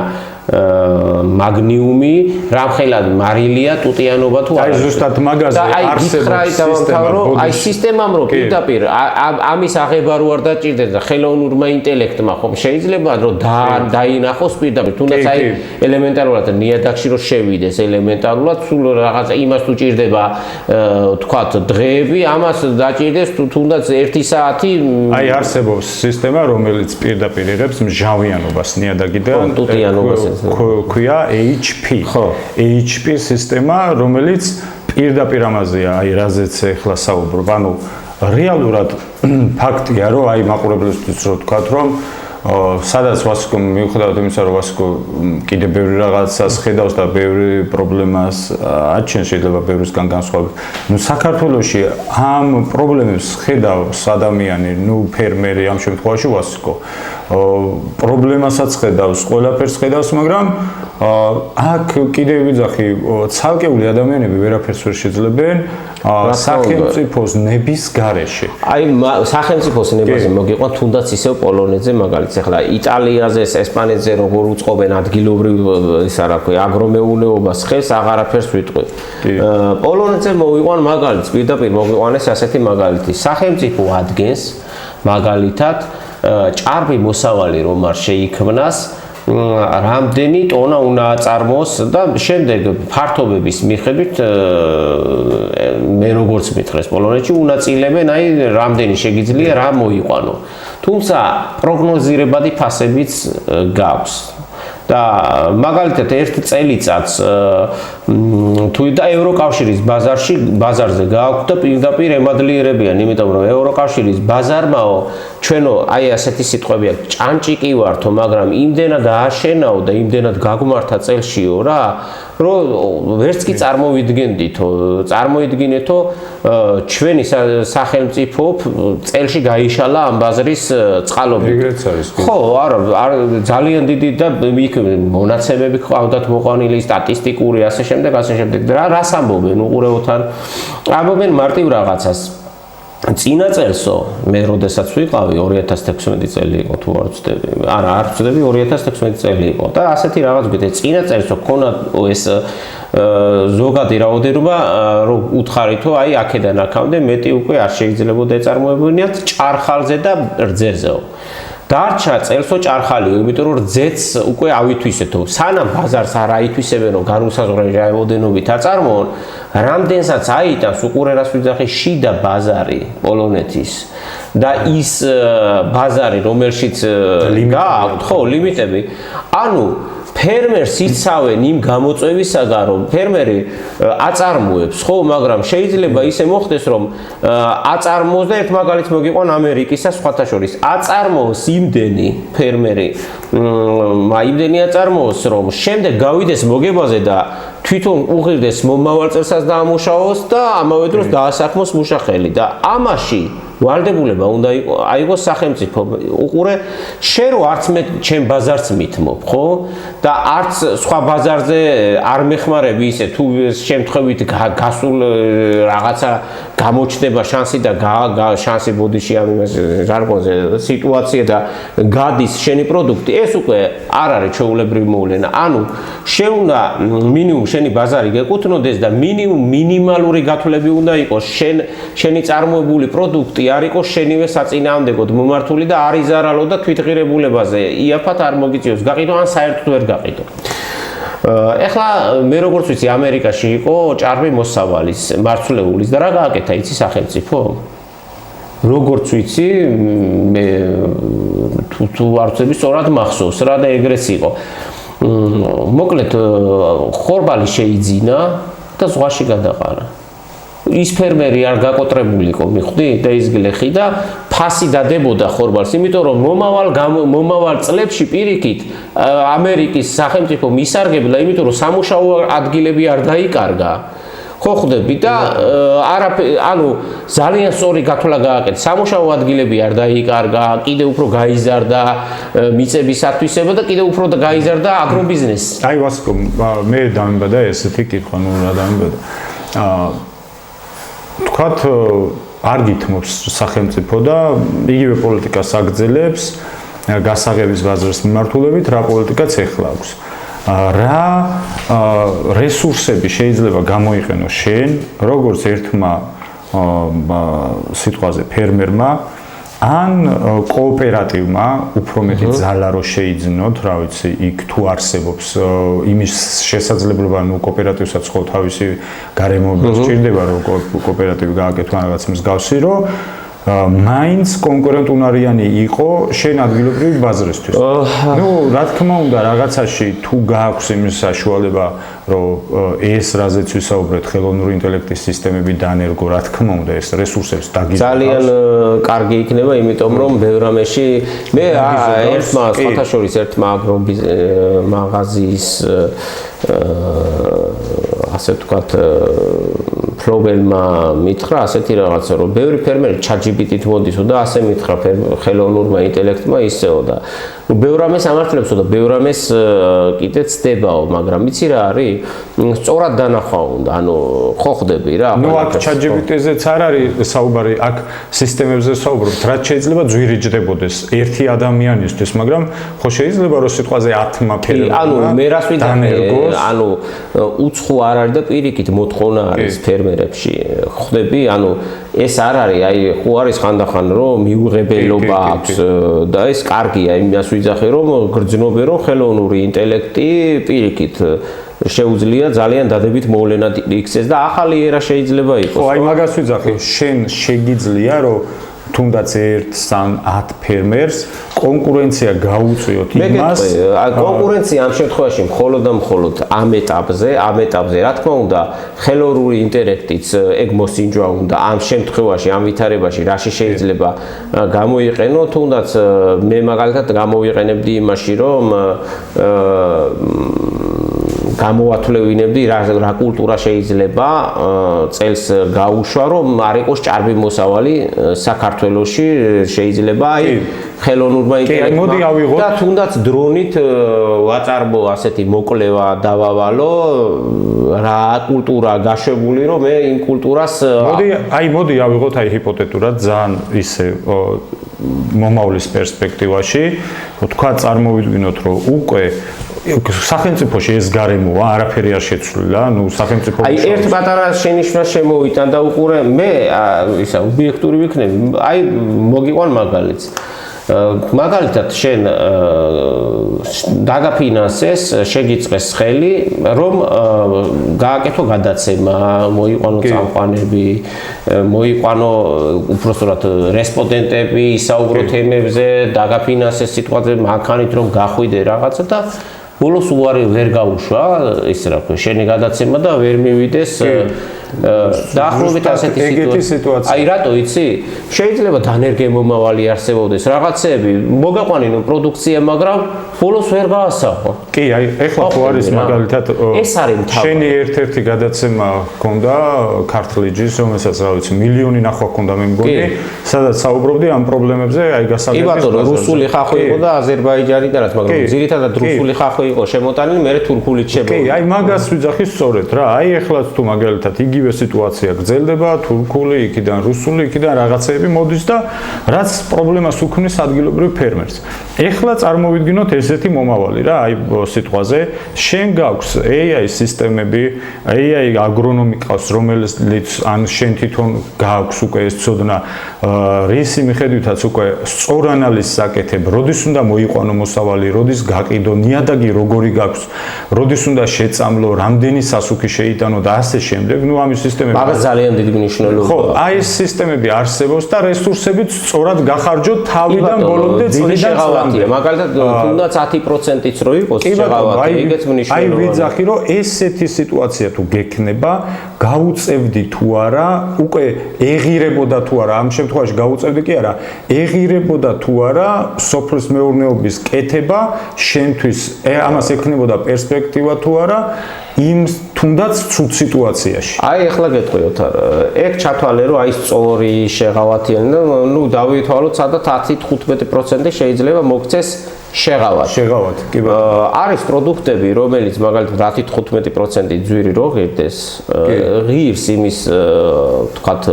მაგნიუმი, რამხელად მარილია, ტუტიანობა თუ არა. აი ზუსტად მაგაზე არსებობს სისტემა. აი სისტემამ რო პირდაპირ ამის აღება რო არ დაჭირდეს და ხელოვნურმა ინტელექტმა ხომ შეიძლება რომ დაინახოს პირდაპირ, თუნდაც აი ელემენტარულად ნიადაგში რო შევიდეს ელემენტარულად, სულ რაღაცა იმას თუ ჭირდება თქვათ დღეები, ამას დაჭირდეს თუნდაც 1 საათი. აი არსებობს სისტემა, რომელიც პირდაპირ იღებს მჟავიანობას ნიადაგიდან ტუტიანობას ქვია HP. HP სისტემა, რომელიც პირდაპირ ამაზეა, აი რაზეც ახლა საუბრობ. ანუ რეალურად ფაქტია, რომ აი მაყურებლისთვის რო თქვათ, რომ სადაც ვასიკო მიუხედავად იმისა, რომ ვასიკო კიდე ბევრი რაღაცას ხედავს და ბევრი პრობლემას აჩენს, შეიძლება ბევრისგან განსხვავებით. ნუ საქართველოში ამ პრობლემებს ხედავს ადამიანი, ნუ ფერმერი ამ შემთხვევაში ვასიკო. პრობლემასაც ხედავს, ყველაფერს ხედავს, მაგრამ აქ კიდევ ვიძახი, ცალკეული ადამიანები ვერაფერს ვერ შეძლებენ სახელმწიფოს ნების გარეშე. აი სახელმწიფოს ნებაზე მოგიყვანთ თუნდაც ისევ პოლონეთზე მაგალითად, ახლა იტალიაზე, ესპანეთზე როგორ უწყობენ ადგილობრივ ისა რა ქვია, აგრომეურნეობას, ხელს აღარაფერს ვიტყვი. პოლონეთზე მოვიყვან მაგალითს, პირდაპირ მოვიყვანეს ასეთი მაგალითი. სახელმწიფო ადგენს მაგალითად ჭარბი მოსავალი რომ არ შეიქმნას რამდენი ტონა უნდა აწარმოოს და შემდეგ ფართობების მიხედვით მე როგორც მითხრეს პოლონეთში უნაწილებენ აი რამდენი შეგიძლია რა მოიყვანო. თუმცა პროგნოზირებადი ფასებიც გაქვს. და მაგალითად ერთ წელიწადს თუ და ევროკავშირის ბაზარზე გააქვთ და პირდაპირ ემადლიერებიან, იმიტომ რომ ევროკავშირის ბაზარმაო ჩვენო აი ასეთი სიტყვები აქვს, ჭანჭიკი ვართო, მაგრამ იმდენად ააშენაო და იმდენად გაგმართა წელშიო რა, რომ ვერც კი წარმოიდგინეთო ჩვენი სახელმწიფო წელში გაიშალა ამ ბაზრის წყალობით. ეგრეც არის. ხო, არა, ძალიან დიდი და მონაცემები ყავდათ მოყვანილი, სტატისტიკური ასე შემდეგ. რას ამბობენ უყურებოთან? ამბობენ მარტივ რაღაცას. წინა წელსო მე როდესაც ვიყავი 2016 წელი იყო თუ არ ვცდები. არა, არ ვცდები 2016 წელი იყო და ასეთი რაღაც გითხრათ. წინა წელსო ქონა ეს ზოგადი რაოდენობა რომ უთხარითო აი აქედან აქამდე მეტი უკვე არ შეიძლებოდა ეწარმოებინათ ჭარხალზე და რძეზეო. დარჩა წელსო ჭარხალიო, იმიტომ რომ რძეც უკვე ავითვისეთო. სანამ ბაზარს არ აითვისებენ, რომ განუსაზღვრელი რაოდენობით აწარმოონ, რამდენსაც აიტანს უყურერას ვიძახი შიდა ბაზარი პოლონეთის და ის ბაზარი, რომელშიც გააქვთ, ხო, ლიმიტები, ანუ ფერმერს იცავენ იმ გამოწვევისაგან, რომ ფერმერი აწარმოებს, ხო, მაგრამ შეიძლება ისე მოხდეს, რომ აწარმოოს და ერთ მაგალითს მოგიყვან ამერიკისა სხვათა შორის. აწარმოოს იმდენი ფერმერი, იმდენი აწარმოოს, რომ შემდეგ გავიდეს მოგებაზე და თვითონ უღირდეს მომავალ წელსაც დაამუშავოს და ამავე დროს დაასაქმოს მუშახელი და ამაში ვალდებულება უნდა აიღოს სახელმწიფო. უყურე, შენ რო არც მე ჩემ ბაზარს მithმობ, ხო? და არც სხვა ბაზარზე არ მეხმარები ისე თუ შემთხვევით გასულ რაღაცა გამოჩნდება შანსი და შანსი ბოდიში ამ ჟარგონზე სიტუაცია და გადის შენი პროდუქტი, ეს უკვე არ არის ჩვეულებრივი მოვლენა. ანუ შენ უნდა მინიმუმ შენი ბაზარი გეკუთვნოდეს და მინიმალური გათვლები უნდა იყოს შენი წარმოებული პროდუქტი არ იყოს შენივე საწინააღმდეგოდ მომართული და არ იზარალო და თვითღირებულებაზე იაფად არ მოგიწიოს გაყიდო ან საერთოდ ვერ გაყიდო. ეხლა მე როგორც ვიცი ამერიკაში იყო ჭარბი მოსავალის მარცვლეულის და რა გააკეთა იცი სახელმწიფო? როგორც ვიცი მე თუ არ ვცდები სწორად მახსოვს რა და ეგრეც იყო. მოკლედ ხორბალი შეიძინა და ზღვაში გადაყარა. ის ფერმერი არ გაკოტრებული იყო, მიხვდი და ის გლეხი და ფასი დადებოდა ხორბალს, იმიტომ რომ მომავალ წლებში პირიქით ამერიკის სახელმწიფო მისარგებლა, იმიტომ რომ სამუშაო ადგილები არ დაიკარგა. ხო ხვდები და ანუ ძალიან სწორი გათვლა გააკეთა. სამუშაო ადგილები არ დაიკარგა, კიდევ უფრო გაიზარდა მიწების ათვისება და კიდევ უფრო გაიზარდა აგრობიზნესი. აი ვასკო, მე დამიბადა ესეთი კითხვა, ნუ რა დამიბადა. თქვათ არ გითმობს სახელმწიფო და იგივე პოლიტიკას აგრძელებს გასაღების ბაზრის მიმართულებით, რა პოლიტიკაც ეხლა აქვს. რა რესურსები შეიძლება გამოიყენოს შენ, როგორც ერთმა სიტყვაზე ფერმერმა, ან კოოპერატივმა, უფრო მეტი ძალა რო შეიძინოთ, რა ვიცი, იქ თუ არსებობს იმის შესაძლებლობა, ნუ კოოპერატივსაც ხო თავისი გარემოება სჭირდება, რომ კოოპერატივი გააკეთო რაღაც მსგავსი, რომ მაინც კონკურენტუნარიანი იყო შენ ადგილობრივი ბაზრისთვის. ნუ რა თქმა უნდა, რაღაცაში თუ გააქვს იმის საშუალება, რომ ეს რაზეც ვისაუბრეთ, ხელოვნური ინტელექტის სისტემები დანერგო, რა თქმა უნდა, ეს რესურსებს დაგიზარდოს. ძალიან კარგი იქნება, იმიტომ რომ ბევრ რამეში მე ერთმა სხვათა შორის ერთმა აგრომაღაზიის ასე ვთქვათ ფლობელმა მითხრა ასეთი რაღაცა, რომ ბევრი ფერმერი ChatGPT-ით მოდისო და ასე მითხრა ხელოვნურმა ინტელექტმა ისეო და ბევრ ამას ამართლებსო და ბევრ ამას კიდე ცდებაო, მაგრამ იცი რა არის? სწორად დანახვა უნდა, ანუ ხო ხდები რა. ნუ აქ ChatGPT-ზეც არ არის საუბარი, აქ სისტემებზე საუბრობთ, რაც შეიძლება ძვირიჯდებოდეს ერთი ადამიანისთვის, მაგრამ ხო შეიძლება რომ სიტყვაზე 10-მა ფერმერმა ანუ მე რას ვიტყვი, ანუ უცხო არ არის და პირიქით მოთხოვნა არის ფერმერებში. ხდები, ანუ ეს არ არის, აი ხო არის ხანდახან რომ მიუღებელობა აქვს და ეს კარგია, იმას ვიძახე რომ გრძნობენ რომ ხელოვნური ინტელექტი პირიქით შეუძლია ძალიან დადებით მოვლენად იქცეს და ახალი ერა შეიძლება იყოს. ხო, აი მაგას ვიძახე, შენ შეგიძლია რომ თუნდაც 1-10 ფერმერს კონკურენცია გაუწიოთ იმას. კონკურენცია ამ შემთხვევაში მხოლოდ და მხოლოდ ამ ეტაპზე, რა თქმა უნდა, ხელოვნური ინტელექტიც ეგ მოსინჯვა უნდა ამ შემთხვევაში, ამ ვითარებაში, რაში შეიძლება გამოიყენო, თუნდაც მე მაგალითად გამოვიყენებდი იმაში, რომ გამოვათვლევინებდი რა კულტურა შეიძლება წელს გაუშვა, რომ არ იყოს ჭარბი მოსავალი საქართველოში, შეიძლება აი ხელოვნურმა ინტელექტმა და თუნდაც დრონით ვაწარმო ასეთი მოკვლევა დავავალო რა კულტურა გაშვებული, რომ მე იმ კულტურას მოდი ავიღოთ აი ჰიპოთეტურად ძალიან ისე მომავლის პერსპექტივაში, თქვა წარმოვიდგინოთ, რომ უკვე სახელმწიფოში ეს გარემოა, არაფერი არ შეცვლილა, ნუ სახელმწიფო აი ერთ პატარა შენიშვნა შემოვიტან და უყურე მე ისა ობიექტური ვიქნები, აი მოგიყვან მაგალითს. მაგალითად შენ დაგაფინანსეს, შეგიწყეს ხელი, რომ გააკეთო გადაცემა, მოიყვანო წამყვანები, მოიყვანო უпростоრად რესპონდენტები, ისაუბრო თემებზე, დაგაფინანსეს სიტყვაზე მანქანით რომ გახვიდე რაღაცა და ბოლოს უარი ვერ გაუშვა, ის რა ქვია, შენი გადაცემა და ვერ მივიდეს დაახლოებით ასეთი სიტუაცია. აი რატო იცი? შეიძლება დანერგე მომავალი არსებობდეს, რაღაცეები მოგაყვანინო პროდუქცია, მაგრამ ბოლოს ვერ გაასახო. კი, აი ეხლა ხო არის მაგალითად ეს არის მთავარი. შენი ერთ-ერთი გადაცემა ჰქონდა ქართლიჯის, რომელსაც რა ვიცი, მილიონი ნახვა ჰქონდა მე მგონი, სადაც საუბრობდი ამ პრობლემებზე, აი გასაგები. კი ბატონო, რუსული ხახვი იყო და აზერბაიჯანი და რაც, მაგრამ ძირითადად რუსული ხახვი იყო შემოტანილი, მე თურქულით შემოვიდა. კი, აი მაგას ვიძახი სწორედ რა. აი ეხლა თუ მაგალითად იგივე სიტუაცია გრძელდება, თურქული, იქიდან რუსული, იქიდან რაღაცეები მოდის და რაც პრობლემას უქმნის ადგილობრივ ფერმერს. ეხლა წარმოვიდგინოთ ესეთი მომავალი რა, აი სიტყვაზე, შენ გაქვს AI სისტემები, AI აგრონომი ყავს, რომელიც ან შენ თვითონ გაქვს უკვე ეს ცოდნა, რისი მიხედვითაც უკვე სწორ ანალიზს აკეთებ, როდის უნდა მოიყვანო მოსავალი, როდის გაყიდო, ნიადაგი როგორი გაქვს, როდის უნდა შეწამლო, რამდენი სასუქი შეიტანო და ასე შემდეგ. ნუ ამის სისტემები მაგას ძალიან დიდი მნიშვნელობა. ხო, აი ეს სისტემები არსებობს და რესურსებიც სწორად გახარჯო თავიდან ბოლომდე წლიდან წლამდე. მაგალითად, თუნდაც 10%-იც რო იყოს შეღავათი, ეგეც მნიშვნელოვანია. აი ვიძახი, რომ ესეთი სიტუაცია თუ გექნება, გაუწევდი თუ არა, უკვე ეღირებოდა თუ არა, ამ შემთხვევაში გაუწევდი კი არა, ეღირებოდა თუ არა სოფლის მეურნეობის კეთება შენთვის, ამას ექნებოდა პერსპექტივა თუ არა იმ თუნდაც ცუდ სიტუაციაში. აი ახლა გეტყვიოთ, ეგ ჩათვალე რომ აი სწორი შეღავათიანი და ნუ დავითვალოთ სადაც 10-15% შეიძლება მოქცეს შეღავათი. კი ბატონო. არის პროდუქტები, რომელიც მაგალითად 10-15% ძვირი რო ღირდეს, ღირს იმის თქვათ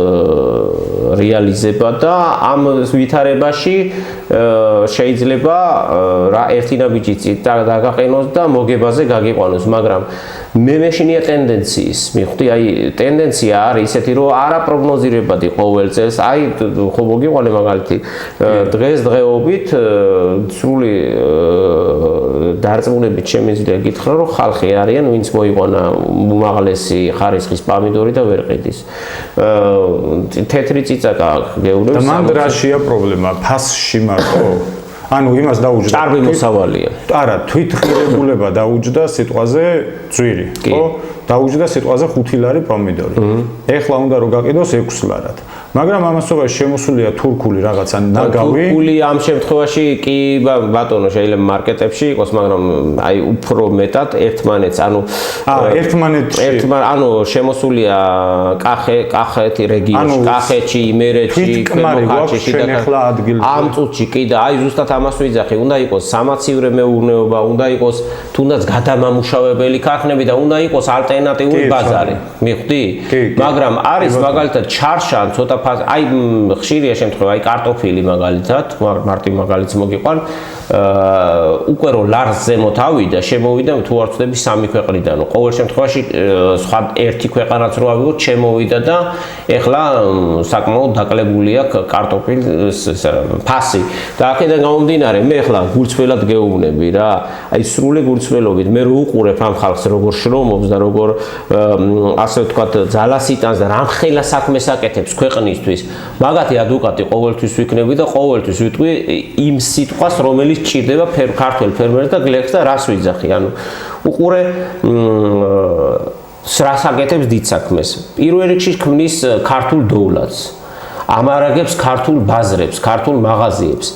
რეალიზება და ამ ვითარებაში შეიძლება რა ერთი ნაბიჯი წით დაგაყენოს და მოგებაზე გაგიყვანოს, მაგრამ მე მეშინია ტენდენციის, მივხვდი, აი ტენდენცია არის ისეთი, რომ არაპროგნოზირებადი ყოველ წელს, აი ხო მოგიყვანე მაგალითი, დღესდღეობით სრული დარწმუნებით შემიძლია გითხრა, რომ ხალხი არიან, ვინც მოიყვანა უმაღლესი ხარისხის პამიდორი და ვერ ყიდის. თეთრი წიწაკა გეუბნებს. და მანდ რაშია პრობლემა? ფასში მარტო? ანუ იმას დაუჯდა. ჭარბი მოსავალია. არა, თვითღირებულება დაუჯდა სიტყვაზე ძვირი, ხო? დაუჯდა სიტყვაზე 5 ლარი პომიდორი. ეხლა უნდა რომ გაყიდოს 6 ლარად. მაგრამ ამასობაში შემოსულია თურქული რაღაცა ნაგავი. თურქული ამ შემთხვევაში კი ბატონო შეიძლება მარკეტებში იყოს, მაგრამ აი უფრო მეტად ერთმანეთს, ანუ ანუ შემოსულია კახეთი რეგიონში, კახეთში, იმერეთში, ქვემოქართლში და ამ წუთში კი და აი ზუსტად ამას ვიძახი, უნდა იყოს სამაცივრე მეურნეობა, უნდა იყოს თუნდაც გადამამუშავებელი ქარხნები და უნდა იყოს ალტერნატიული ბაზარი. მიხვდი? მაგრამ არის მაგალითად ჩარშა ცოტა აი ხშირია შემთხვევა, აი კარტოფილი მაგალითად, მარტივ მაგალითს მოგიყვან, უკვე რომ ლარს ზემოთ ავიდა, შემოვიდა თუ არ ვწდები 3 ქვეყნიდან. ყოველ შემთხვევაში სხვა ერთი ქვეყანაც რო ავიღოთ, შემოვიდა და ეხლა საკმაოდ დაკლებული აქვს კარტოფილის ფასი. და აქედან გამომდინარე, მე ეხლა გულწრფელად გეუბნები რა, აი სრული გულწრფელობით მე რო უყურებ ამ ხალხს როგორ შრომობს და როგორ ასე ვთქვათ ძალას იტანს და რამხელა საქმეს აკეთებს ქვეყნისთვის, მაგათი ადვოკატი ყოველთვის ვიქნები და ყოველთვის ვიტყვი იმ სიტყვას, რომელიც ჭირდება ქართველ ფერმერს და გლეხს და რას ვიძახი. ანუ უყურე რას აკეთებს დიდ საქმეს. პირველ რიგში ქმნის ქართულ დოვლათს. ამარაგებს ქართულ ბაზრებს, ქართულ მაღაზიებს.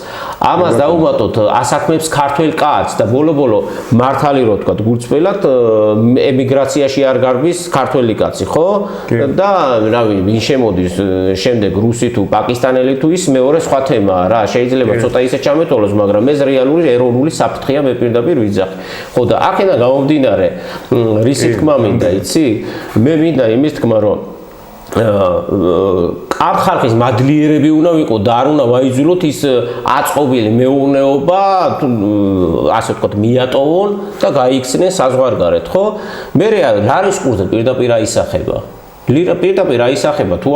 ამას დაუმატოთ ასაქმებს ქართველ კაცს და ბოლო-ბოლო მართალი რო თქვა გულწრფელად ემიგრაციაში არ გარბის ქართველი კაცი, ხო? და რავი, ვინ შემოდის შემდეგ რუსი თუ პაკისტანელი თუ ის მეორე სხვა თემაა რა. შეიძლება ცოტა ისე ჩამეთვალოს, მაგრამ ეს რეალური ეროვნული საფრთხეა მე პირდაპირ ვიძახი. ხო და აქედან გამომდინარე, რისი თქმა მინდა, იცი? მე მინდა იმის თქმა, რომ ამ ხალხის მადლიერები უნდა ვიყო და არ უნდა ვაიძულოთ ის აწყობილი მეურნეობა, ასე ვთქვათ, მიატოვონ და გაიქცნენ საზღვარგარეთ, ხო? მე ლარის კურსზე პირდაპირ აისახება. პირდაპირ აისახება, თუ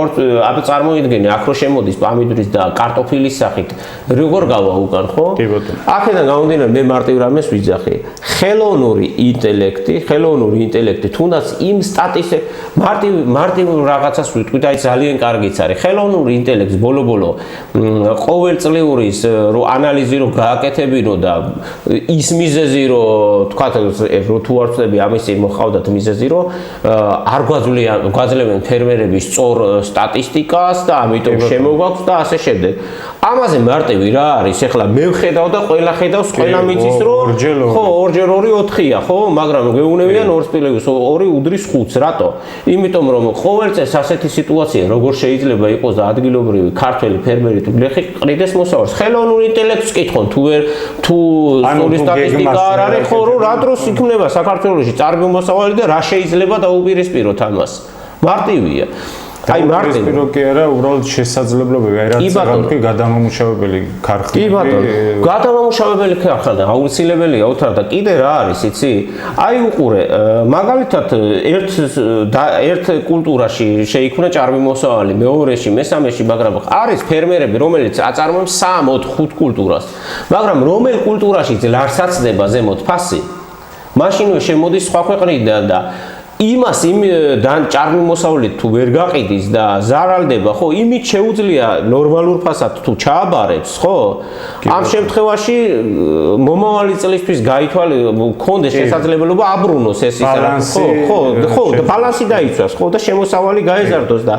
არ წარმოიდგენე, აქ რო შემოდის პამიდრის და კარტოფილის სახით, როგორ გავა უკან, ხო? აქედან გამომდინარე, მე მარტივ რამეს ვიძახი. ხელოვნური ინტელექტი, თუნდაც იმ მარტივ რაღაცას ვიტყვი და აი ძალიან კარგიც არის. ხელოვნური ინტელექტს ბოლო-ბოლო ყოველწლიური რო ანალიზი რო გააკეთებინო და ის მიზეზი რო თქვა თუ არ ვწდები ამის მოხავდათ მიზეზი რო არ გვაძლევენ ფერმერების სწორ სტატისტიკას და ამიტომ შემოგვაქვს და ასე შემდეგ. ამაზე მარტივი რა არის? ეხლა მე ვხედავ და ყველა ხედავს, ყველა მიწის რო ხო, 2 x 2 4-ია, ხო, მაგრამ გეუნებიან 2+2 უდრის 5-ს, რატო? იმიტომ რომ ყოველ წელს ასეთი სიტუაცია როგორ შეიძლება იყოს და ადგილობრივი ქართველი ფერმერი თუ გლეხი ყრიდეს მოსავალს. ხელოვნურ ინტელექტს კითხონ თუ სწორი სტატისტიკა არ არის, ხო, რომ რა დროს იქნება საქართველოში წარბი მოსავალი და რა შეიძლება დაუპირისპიროთ ამას. მარტივია. აი მარტივი კი არა, უბრალოდ შესაძლებლობები, აი რაც რაღაცა გადამამუშავებელი ქარხნები. კი ბატონო, გადამამუშავებელი ქარხნა აუცილებელია უთხრა და კიდე რა არის, იცი? აი უყურე, მაგალითად ერთ კულტურაში შეიქმნა ჭარბი მოსავალი, მეორეში, მესამეში, მაგრამ არის ფერმერები, რომელიც აწარმოებს 3-4-5 კულტურას. მაგრამ რომელ კულტურაში ლარსაცდება ზემოთ ფასი, მაშინვე შემოდის სხვა ქვეყნიდან და იმას ჭარბი მოსავლით თუ ვერ გაყიდის და ზარალდება, ხო, იმით შეუძლია ნორმალურ ფასად თუ ჩააბარებს, ხო? ამ შემთხვევაში მომავალი წლისთვის გქონდეს შესაძლებლობა აბრუნოს ეს ის რა, ხო, და ბალანსი დაიცვას, ხო, და შემოსავალი გაეზარდოს და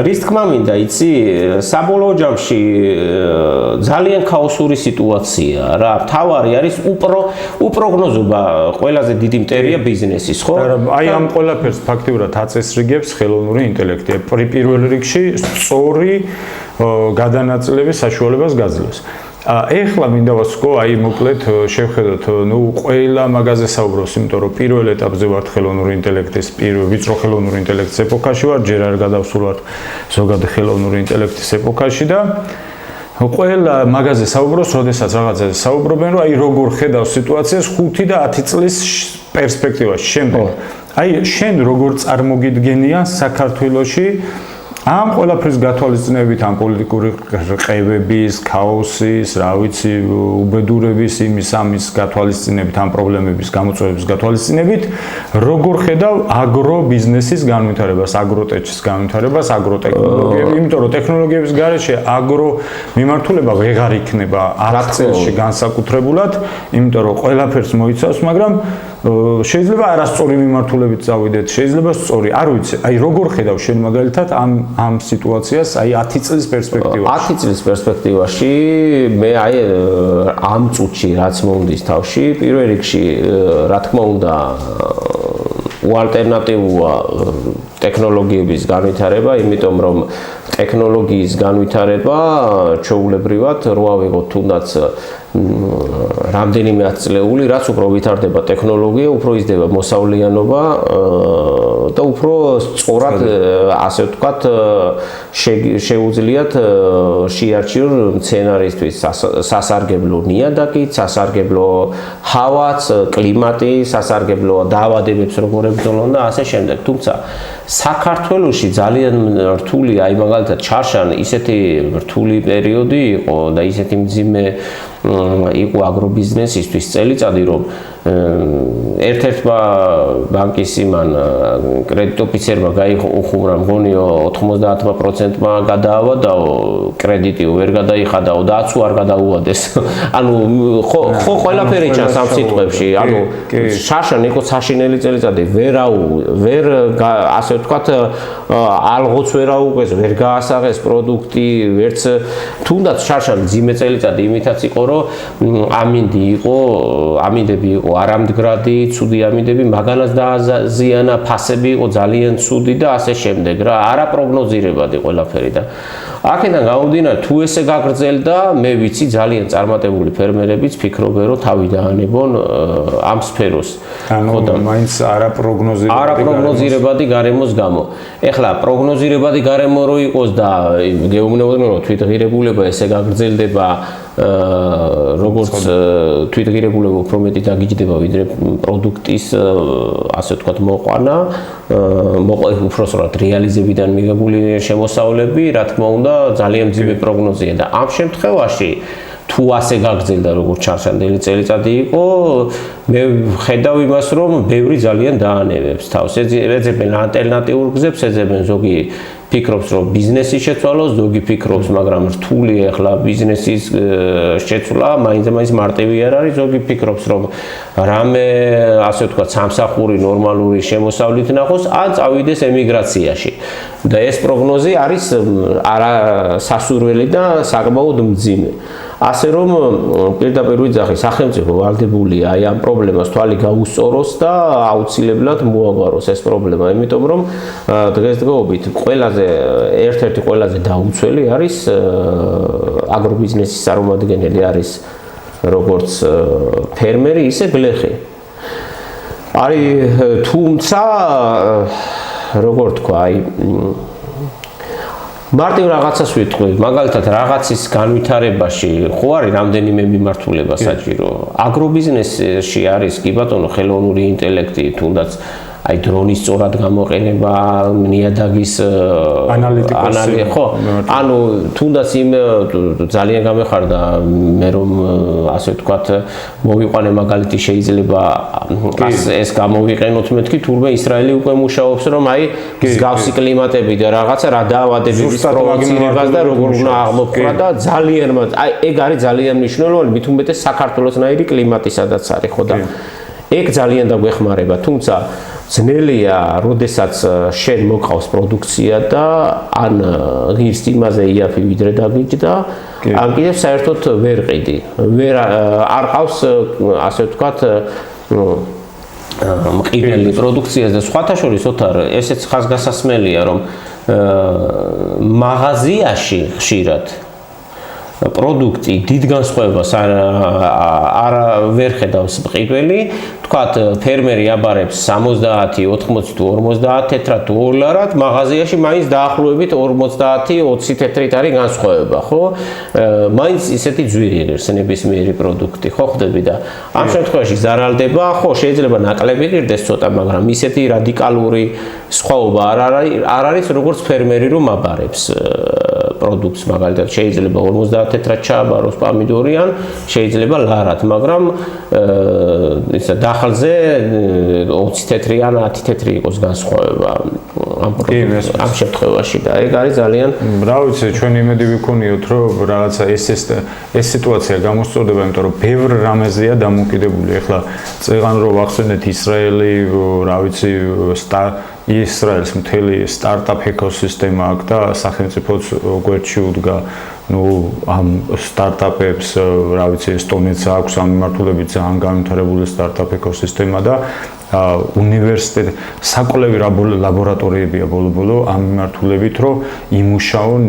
რის თქმა მინდა, იცი, საბოლოო ჯამში ძალიან ქაოსური სიტუაცია რა. მთავარი არის უპროგნოზობა, ყველაზე დიდი მტერია ბიზნესის, ხო? აი ამ ყველაფერს ფაქტიურად აწესრიგებს ხელოვნური ინტელექტი. პირველ რიგში სწორი გადანაწილების საშუალებას გაძლევს. ეხლა მინდა ვასკო, აი მოკლედ შევხედოთ, ყველა მაგაზე საუბრობს, იმიტომ რომ პირველ ეტაპზე ვართ ხელოვნური ინტელექტის, ვიწრო ხელოვნური ინტელექტის ეპოქაში ვართ, ჯერ არ გადავსულვართ ზოგადად ხელოვნური ინტელექტის ეპოქაში და ყველა მაგაზე საუბრობს, როდესაც რაღაცაზე საუბრობენ, რომ აი როგორ ხედავს სიტუაციას 5 და 10 წლის პერსპექტივაში შემდეგ. აი შენ როგორ წარმოგიდგენია საქართველოში ამ ყველაფრის გათვალისწინებით, ამ პოლიტიკური ყევების, ქაოსის, რა ვიცი, უბედურების, ამის გათვალისწინებით, ამ პრობლემების გამოწვევების გათვალისწინებით, როგორ ხედავ აგრობიზნესის განვითარებას, აგროტექის განვითარებას, აგროტექნოლოგიები, იმიტომ რომ ტექნოლოგიების გარეშე აგრო მიმართულება ვეღარ იქნება 10 წელში განსაკუთრებულად, იმიტომ რომ ყველაფერს მოიცავს, მაგრამ შეიძლება არასწორი მიმართულებით წავიდეთ, შეიძლება სწორი. არ ვიცი, აი როგორ ხედავ შენ მაგალითად ამ სიტუაციას, აი 10 წლის პერსპექტივაში. 10 წლის პერსპექტივაში მე აი ამ წუთში რაც მომდის თავში, პირველ რიგში რა თქმა უნდა უალტერნატივოა ტექნოლოგიების განვითარება, იმიტომ რომ ტექნოლოგიის განვითარება ჩვეულებრივად რო ავიღოთ თუნდაც რამდენიმე ათწლეული, რაც უფრო ვითარდება ტექნოლოგია, უფრო იზრდება მოსავლიანობა და უფრო სწორად, ასე ვთქვათ, შეუძლიათ შეარჩიონ მცენარისთვის სასარგებლო ნიადაგით, სასარგებლო ჰავაც, კლიმატი, სასარგებლო დაავადებებს როგორ ებრძოლონ და ასე შემდეგ. თუმცა საქართველოში ძალიან რთული, აი მაგალითად ჩარშან ისეთი რთული პერიოდი იყო და ისეთი მძიმე იყო აგრობიზნესისთვის წელიწადი, რომ ერთ-ერთმა ბანკის იმან კრედიტ ოფიცერმა გაიხუმრა მგონიო 90%-მა გადაავადაო კრედიტი, ვერ გადაიხადაო და აცუ არ გადაუადეს. ანუ ხო ყველაფერი ჩანს ამ სიტყვებში. ანუ შარშან იყო საშინელი წელიწადი, ვერ ასე ვთქვათ, ალღოც ვერ აუღეს, ვერ გაასაღეს პროდუქტი, ვერც თუნდაც შარშან მძიმე წელიწადი იმითაც იყო, რომ ამინდები იყო არამდგრადი, ცუდი ამინდები, მაგანაც დააზიანა, ფასები იყო ძალიან ცუდი და ასე შემდეგ რა, არაპროგნოზირებადი ყველაფერი და აქედან გამომდინარე, თუ ესე გაგრძელდა, მე ვიცი ძალიან წარმატებული ფერმერებიც ფიქრობენ, რომ თავი დაანებონ ამ სფეროს. ანუ მაინც არაპროგნოზირებადი გარემოს გამო. ეხლა პროგნოზირებადი გარემო რო იყოს და გეუბნებოდნენ, რომ თვითღირებულება ესე გაგრძელდება, როგორც თვითღირებულება უფრო მეტი დაგიჯდება, ვიდრე პროდუქტის, ასე ვთქვათ, მოყვანა, უпроსწორად რეალიზებიდან მიღებული შემოსავლები, რა თქმა უნდა, ძალიან მძიმე პროგნოზია და ამ შემთხვევაში თუ ასე გაგრძელდა, როგორც ჩარშანდელი წელიწადი იყო, მე ხედავ იმას, რომ ბევრი ძალიან დაანებებს თავს. ეძებენ ალტერნატიულ გზებს, ეძებენ ზოგი ფიქრობს, რომ ბიზნესი შეცვალოს, ზოგი ფიქრობს, მაგრამ რთული ახლა ბიზნესის შეცვლა მაინც მარტივი არ არის, ზოგი ფიქრობს, რომ რამე, ასე ვთქვათ, სამსახური ნორმალური შემოსავლით ნახოს, ან წავიდეს ემიგრაციაში. და ეს პროგნოზი არის არასასურველი და საკმაოდ მძიმე. ასე რომ პირდაპირ ვიძახი, სახელმწიფო ვალდებულია აი ამ პრობლემას თვალი გაუსწოროს და აუცილებლად მოაგვაროს ეს პრობლემა, იმიტომ რომ დღესდღეობით ერთ-ერთი ყველაზე დაუცველი არის აგრობიზნესის წარმომადგენელი არის როგორც ფერმერი, ისე გლეხი. თუმცა როგორ თქვა, აი მარტივ რაღაცას ვიტყვი, მაგალითად რაღაცის განვითარებაში ხო არის რამდენიმე მიმართულება საჭირო. აგრობიზნესში არის კი ბატონო ხელოვნური ინტელექტი, თუნდაც აი დრონის სწორად გამოყენება, ნიადაგის ანალიტიკოსი, ხო? ანუ თუნდაც იმ ძალიან გამეხარდა მე რომ ასე ვთქვათ, მოვიყვანე მაგალითი შეიძლება ეს გამოვიყენოთ მეთქი, თურმე ისრაელი უკვე მუშაობს, რომ აი მსგავსი კლიმატები და რაღაცა რა დაავადებების პროვოცირებას და როგორ უნდა აღმოფხვრა და ძალიან აი ეგ არის ძალიან მნიშვნელოვანი, მით უმეტეს საქართველოსნაირი კლიმატი სადაც არის, ხო და ეგ ძალიან დაგვეხმარება, თუმცა ძნელია, როდესაც შენ მოყავს პროდუქცია და ან ღირს იმაზე იაფი ვიდრე დაგიჯდა, ან კიდევ საერთოდ ვერ ყიდი. არ ყავს, ასე ვთქვათ, მყიდველი პროდუქციას და სხვათა შორის ოთარ, ესეც ხაზგასასმელია, რომ მაღაზიაში ხშირად პროდუქტი დიდ განსხვავებას არ ვერ ხედავს მყიდველი, თქვათ ფერმერი აბარებს 70, 80 თუ 50 თეთრად თუ $2, მაღაზიაში მაინც დაახლოებით 50-20 თეთრით არის განსხვავება, ხო? მაინც ისეთი ძვირი ღირს ნებისმიერი პროდუქტი, ხო ხდები და ამ შემთხვევაში ზარალდება, ხო შეიძლება ნაკლები ღირდეს ცოტა, მაგრამ ისეთი რადიკალური სხვაობა არ არის, როგორც ფერმერი რომ აბარებს პროდუქტს, მაგალითად შეიძლება 50 თეთრად ჩააბაროს პომიდორი ან შეიძლება ლარად, მაგრამ ისა დახალზე 20 თეთრი ან 10 თეთრი იყოს განსხვავება. ამ შემთხვევაში და ეგ არის ძალიან რა ვიცი ჩვენ იმედი ვიქონიოთ რომ რაღაცა ეს სიტუაცია გამოსწორდება იმიტომ რომ ბევრ რამეზეა დამოკიდებული ახლა წეგან რომ ვახსენეთ ისრაელი რა ვიცი ისრაელს მთელი სტარტაპ ეკოსისტემა აქვს და სახელმწიფოც გვერდში უდგა ну ამ სტარტაპებს რა ვიცი ესტონეთს აქვს ამ მიმართულებით ძალიან განვითარებული სტარტაპ ეკოსისტემა და უნივერსიტეტ საკვლევი ლაბორატორიებია ბოლო-ბოლო ამ მიმართულებით რომ იმუშაონ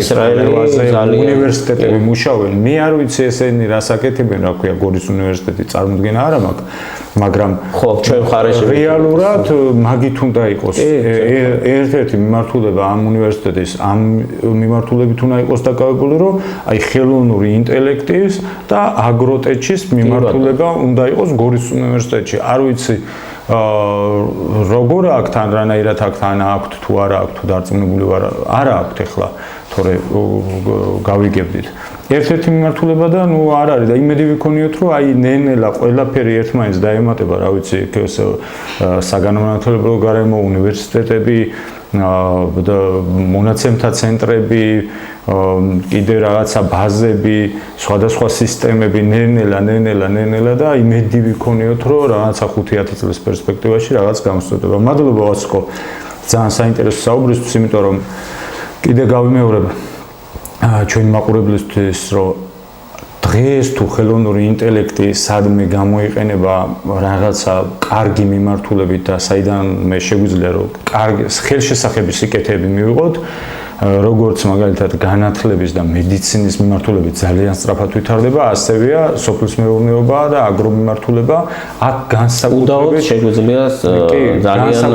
ისრაელაზე უნივერსიტეტები მუშაობენ მე არ ვიცი ესენი რას აკეთებენ რა ქვია გორის უნივერსიტეტი წარმოდგენა არ მაქვს მაგრამ ხო ჩვენ მხარეში რეალურად მაგით უნდა იყოს ერთ-ერთი მიმართულება ამ უნივერსიტეტის ამ მიმართულებით უნდა იყოს დაკავებული რომ აი ხელოვნური ინტელექტის და აგროტექის მიმართულება უნდა იყოს გორის უნივერსიტეტში არ ვიცი როგორ აქ თან რანაირად აქ თან აქვთ თუ არა აქვთ დარწმუნებული ვარ არა აქვთ ახლა თორე გავიგებდით ერთ-ერთი მიმართულება და ნუ არ არის და იმედი ვიქონიოთ რომ აი ნელ-ნელა ყველაფერი ერთმანეთს დაემატება რა ვიცი საგანმანათლებლო გარემო უნივერსიტეტები და მონაცემთა ცენტრები კიდე რაღაცა ბაზები სხვადასხვა სისტემები ნელ-ნელა და იმედი ვიქონიოთ რომ რაღაცა 5-10 წლის პერსპექტივაში რაღაც გამოსწორდება მადლობა ვასკო ძალიან საინტერესო საუბრისთვის იმიტომ რომ კიდე გავიმეორებ ჩვენი მაყურებლისთვის რომ დღეს თუ ხელოვნური ინტელექტი სადმე გამოიყენება რაღაცა კარგი მიმართულებით და საიდან მე შეგვიძლია რომ კარგი ხელშესახები სიკეთეები მივიღოთ როგორც მაგალითად განათლების და მედიცინის მიმართულებით ძალიან სწრაფად ვითარდება, ასევეა სოფლის მეურნეობა და აგრომიმართულება, აქ განსაკუთრებით შეგვიძლია ძალიან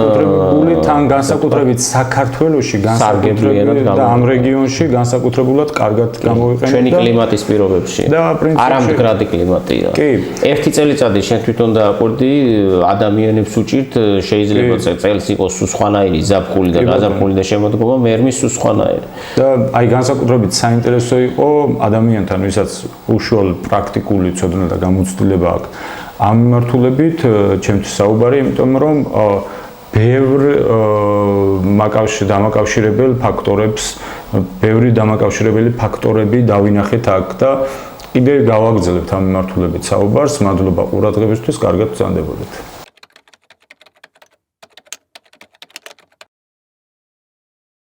თან განსაკუთრებით საქართველოში განსაკუთრებით და ამ რეგიონში განსაკუთრებულად კარგად გამოვიყენებთ ჩვენი კლიმატის პირობებში. არამდგრადი კლიმატია. ერთი წელიწადი შენ თვითონ დააკვირდი, ადამიანებს უჭირთ შეიძლება წელს იყოს სხვანაირი ზაფხული და გაზაფხული და შემოდგომა მერმის სხვანაირი და აი განსაკუთრებით საინტერესო იყო ადამიანთან, ვისაც უშუალო პრაქტიკული ცოდნა და გამოცდილება აქვს ამ მიმართულებით, ჩემთვის საუბარი, იმიტომ რომ ბევრ დამაკავშირებელ ფაქტორებს, ბევრი დამაკავშირებელი ფაქტორები დავინახეთ აქ და კიდე გავაგრძელებთ ამ მიმართულებით საუბარს. მადლობა ყურადღებისთვის, კარგად ვწანდებოდეთ.